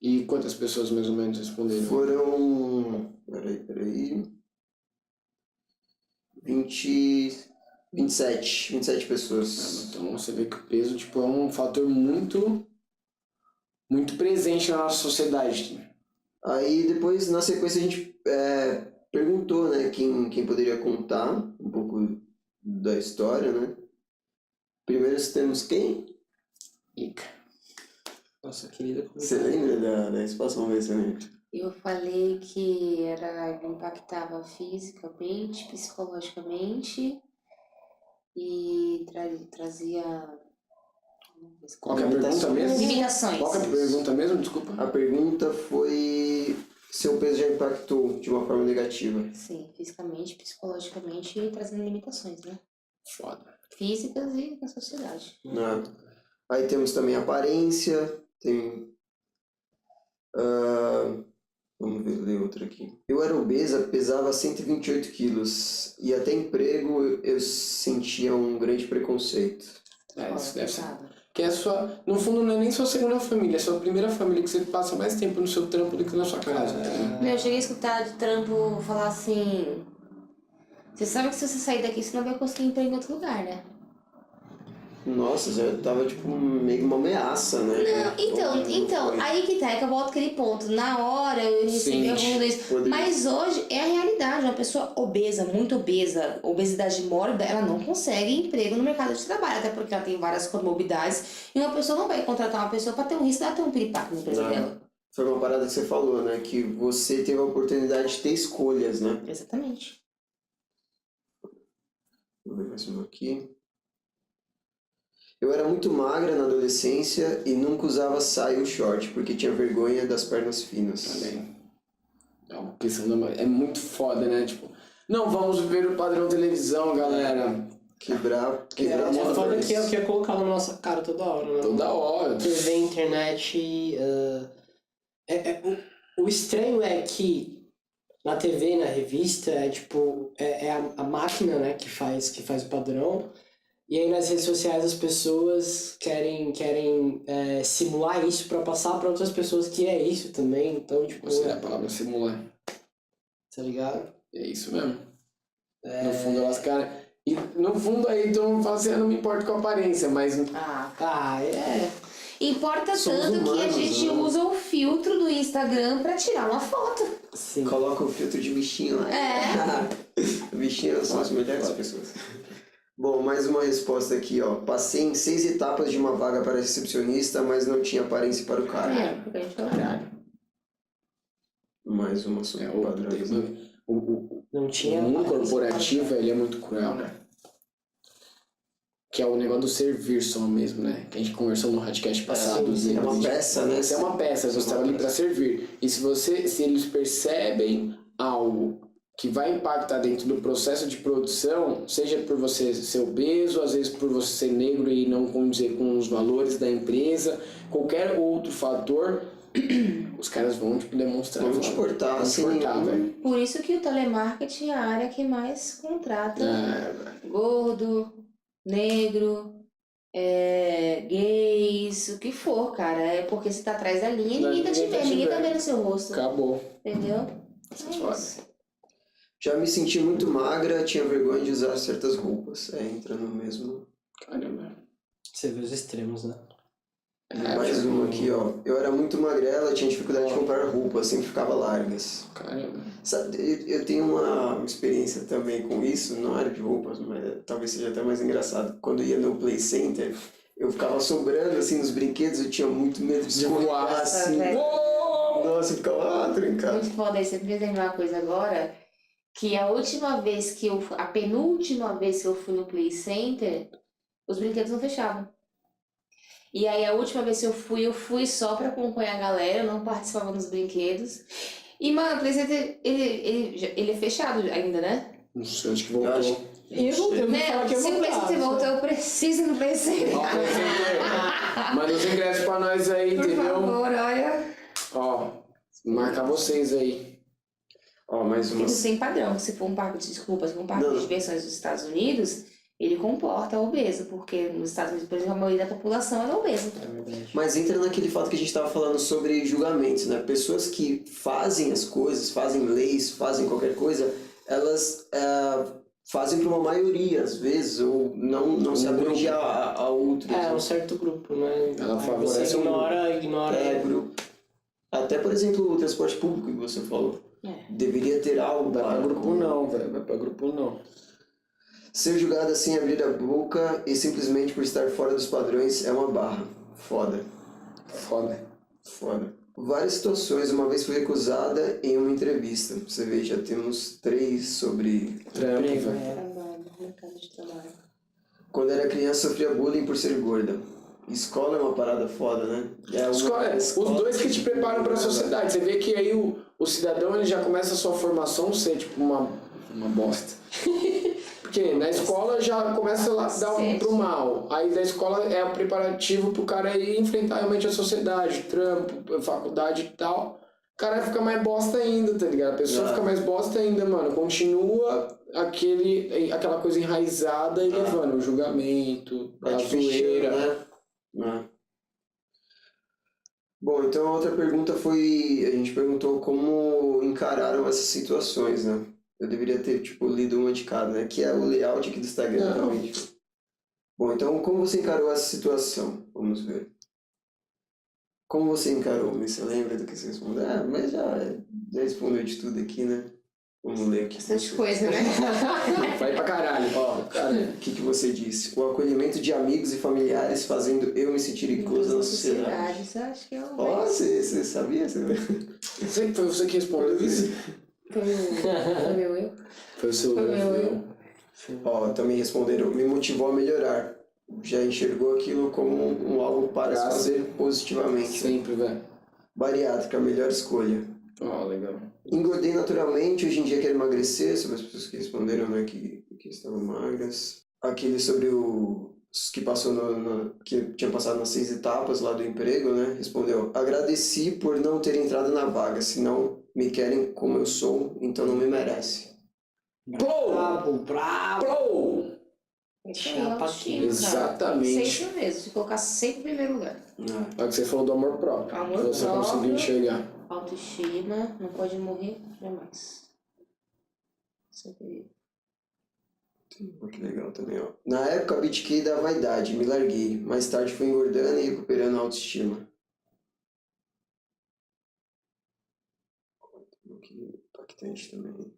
E quantas pessoas mais ou menos responderam? Foram. Peraí. 27 pessoas. Então você vê que o peso tipo, é um fator muito presente na nossa sociedade. Aí depois, na sequência, a gente perguntou, né, quem poderia contar um pouco da história, né? Primeiro temos quem? Ica. Nossa querida. Você lembra da resposta? Vamos ver se eu lembro. Eu falei que impactava fisicamente, psicologicamente e trazia Qual que é a pergunta mesmo? limitações. Qual que é a pergunta mesmo? Desculpa. A pergunta foi: seu peso já impactou de uma forma negativa? Sim, fisicamente, psicologicamente e trazendo limitações, né? Foda. Físicas e na sociedade. Né? Aí temos também a aparência, tem... vamos ler outra aqui. Eu era obesa, pesava 128 quilos e até emprego eu sentia um grande preconceito. Isso deve ser. Pesado. Que é sua, no fundo não é nem sua segunda família, é sua primeira família, que você passa mais tempo no seu trampo do que na sua casa. Eu cheguei a escutar de trampo falar assim: você sabe que se você sair daqui você não vai conseguir emprego em outro lugar, né? Nossa, já tava tipo meio que uma ameaça, né? Não, então, aí que tá, é que eu volto aquele ponto. Na hora eu recebi algum isso. Poderia. Mas hoje é a realidade. Uma pessoa obesa, muito obesa, obesidade mórbida, ela não consegue emprego no mercado de trabalho, até porque ela tem várias comorbidades. E uma pessoa não vai contratar uma pessoa para ter um risco de ela ter um piripaque na empresa dela. Foi uma parada que você falou, né? Que você teve a oportunidade de ter escolhas, né? Exatamente. Vou ver mais uma aqui. Eu era muito magra na adolescência e nunca usava saia ou short, porque tinha vergonha das pernas finas. Também. É uma questão é muito foda, né? Tipo, não vamos ver o padrão televisão, galera. Quebrar É foda padrões. que é o que é colocar na nossa cara toda hora, né? Toda hora. TV, internet. O estranho é que na TV, na revista, é a máquina, né, que faz o padrão. E aí nas redes sociais as pessoas querem simular isso pra passar pra outras pessoas que é isso também. Então, tipo, Você é a palavra simular. tá ligado? É isso mesmo. No fundo elas querem. E no fundo aí todo mundo fala assim, não me importo com a aparência, mas. Importa Somos tanto que a humanos, gente né? usa o filtro do Instagram pra tirar uma foto. Sim. Coloca o filtro de bichinho lá. O bichinho são as melhores pessoas. Bom, mais uma resposta aqui, ó. Passei em 6 etapas de uma vaga para recepcionista, mas não tinha aparência para o cargo. Porque a gente falou. Caralho. Mais uma sobre O padrões. tema, Né? Não o tinha. mundo corporativo, ele é muito cruel, né? Que é o negócio do servir só mesmo, né? Que a gente conversou no podcast passado. sim, É uma peça, né? Você é uma peça, você está ali para servir. E se eles percebem algo que vai impactar dentro do processo de produção, seja por você ser obeso, às vezes por você ser negro e não condizer com os valores da empresa, qualquer outro fator, os caras vão tipo, demonstrar. Vão te cortar, vão te assim, cortar, velho. Por isso que o telemarketing é a área que mais contrata gordo, negro, gays, o que for, cara. É porque você tá atrás da linha e ninguém tá te vendo, ninguém tá vendo seu rosto. Acabou. Entendeu? Foda. Isso. Já me senti muito magra, tinha vergonha de usar certas roupas. Entra no mesmo. Caramba. Você vê os extremos, né? Mais tipo, uma aqui, ó. Eu era muito magrela, tinha dificuldade de comprar roupas, sempre ficava largas. Caramba. Sabe, eu tenho uma experiência também com isso, na área de roupas, mas talvez seja até mais engraçado. Quando eu ia no Play Center, eu ficava sobrando assim nos brinquedos, eu tinha muito medo de voar escorregar assim. velho. Nossa, eu ficava trancado. Muito foda isso. Você me lembrar uma coisa agora, que a penúltima vez que eu fui no Play Center, os brinquedos não fechavam. E aí a última vez que eu fui só pra acompanhar a galera, eu não participava dos brinquedos. E, mano, o Play Center, ele é fechado ainda, né? Não sei, acho que voltou. Eu acho- Eu não devo falar que é Se o Play Center voltou, eu preciso ir no Play Center. Manda os ingressos pra nós aí, Por entendeu? favor, olha. Ó, marca vocês aí. Ó, mais uma. Isso sem padrão. Se for um parque de Não. diversões dos Estados Unidos, ele comporta obeso, porque nos Estados Unidos, por exemplo, a maioria da população é obesa. É verdade. Mas entra naquele fato que a gente estava falando sobre julgamentos, né? Pessoas que fazem as coisas, fazem leis, fazem qualquer coisa, elas fazem para uma maioria, às vezes, ou não se abrange a outros. É, né? um certo grupo, né? Ela Aí favorece você um ignora. Grupo. Até, por exemplo, o transporte público que você falou. É. Deveria ter algo Vai pra para grupo não, velho. Vai pra grupo não. Ser julgado sem abrir a boca e simplesmente por estar fora dos padrões é uma barra. Foda. Foda. Foda. Várias situações, uma vez fui recusada em uma entrevista. Você vê, já temos 3 sobre... Trampo, Emprego, velho. é. Trabalho, mercado de trabalho. Quando era criança sofria bullying por ser gorda. Escola é uma parada foda, né? Os dois que te preparam pra sociedade. Você vê que aí o cidadão ele já começa a sua formação ser tipo uma bosta. Porque na escola já começa a dar pro mal. Aí da escola é o preparativo pro cara ir enfrentar realmente a sociedade, trampo, faculdade e tal. O cara fica mais bosta ainda, tá ligado? A pessoa fica mais bosta ainda, mano. Continua aquela coisa enraizada e levando o julgamento, a zoeira. Né? Bom, então a outra pergunta foi... A gente perguntou como encararam essas situações, né? Eu deveria ter, tipo, lido uma de cada, né? Que é o layout aqui do Instagram, Não. realmente. Bom, então como você encarou essa situação? Vamos ver. Como você encarou? Você lembra do que você respondeu? Mas já respondeu de tudo aqui, né? Vamos ler aqui. Bastante coisa, né? Vai pra caralho. Ó, o que você disse? O acolhimento de amigos e familiares fazendo eu me sentir inclusa na sociedade. Isso eu acho que é um... Ó, você sabia? Foi você que respondeu isso? Foi o meu eu. Foi o seu Foi meu eu. Ó, também responderam, me motivou a melhorar. Já enxergou aquilo como um algo para se fazer positivamente. Sempre, velho. Bariátrica, melhor escolha. Ó, legal. Engordei naturalmente, hoje em dia quero emagrecer, sobre as pessoas que responderam, né, que estavam magras. Aquele sobre os que passou que tinha passado nas 6 etapas lá do emprego, né, respondeu, agradeci por não ter entrado na vaga, senão me querem como eu sou, então não me merece. Bravo! Plou! Isso aí, Chapa autoestima, aqui. Exatamente. Sempre mesmo, se colocar sempre em primeiro lugar. É. É o que você falou do amor próprio. Amor que você próprio. conseguiu enxergar. Autoestima, não pode morrer jamais. Sempre. Oh, que legal também, ó. Na época abdiquei da vaidade, me larguei. Mais tarde fui engordando e recuperando a autoestima. Que impactante também.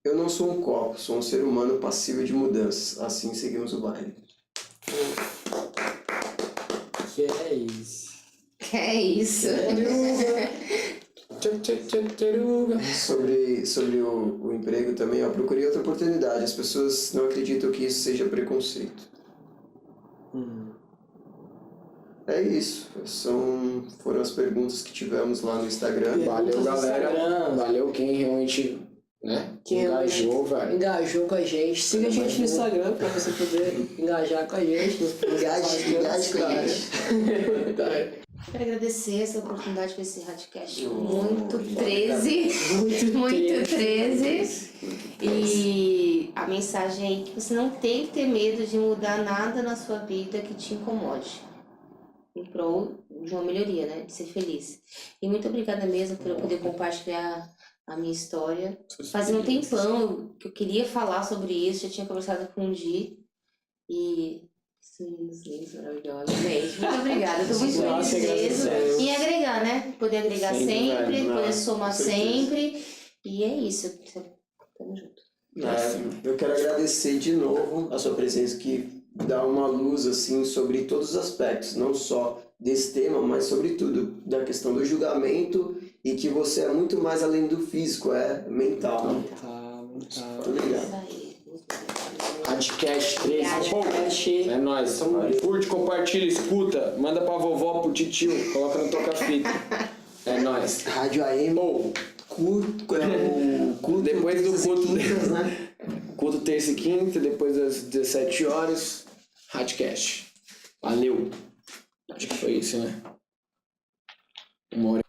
Eu não sou um copo, sou um ser humano passível de mudanças. Assim seguimos o baile. Que é isso. Que é isso. Sobre o emprego também, eu procurei outra oportunidade. As pessoas não acreditam que isso seja preconceito. É isso. Foram as perguntas que tivemos lá no Instagram. Valeu, galera. Instagram. Valeu quem realmente, né? Quem engajou, velho. Engajou com a gente. Siga a gente no Instagram pra você poder engajar com a gente. Engaje com a gente. Quero agradecer essa oportunidade para esse Radcast muito 13. Muito 13. E a mensagem é que você não tem que ter medo de mudar nada na sua vida que te incomode. Em prol de uma melhoria, né? De ser feliz. E muito obrigada mesmo por eu poder compartilhar a minha história. Fazia um tempão que eu queria falar sobre isso, já tinha conversado com o Di. E meninos lindos, maravilhosos. Gente, muito obrigada. Eu tô muito Nossa, feliz graças a mesmo. Deus. E agregar, né? Poder agregar sempre, velho. poder Não, somar com certeza. sempre. E é isso. Tamo junto. Eu quero agradecer de novo a sua presença, que dá uma luz assim sobre todos os aspectos, não só desse tema, mas sobretudo da questão do julgamento, e que você é muito mais além do físico, é mental. Tá. Isso Obrigado. aí. Radcast 13. Obrigada. É nóis. Curte, compartilha, escuta. Manda pra vovó, pro titio. Coloca no toca-fita. É nóis. Rádio AM, Ou, o culto depois do terças e culto, quintas, né? culto terça e quinta, depois das 17 horas, Radcast. Valeu. Acho que foi isso, né? 1 hora.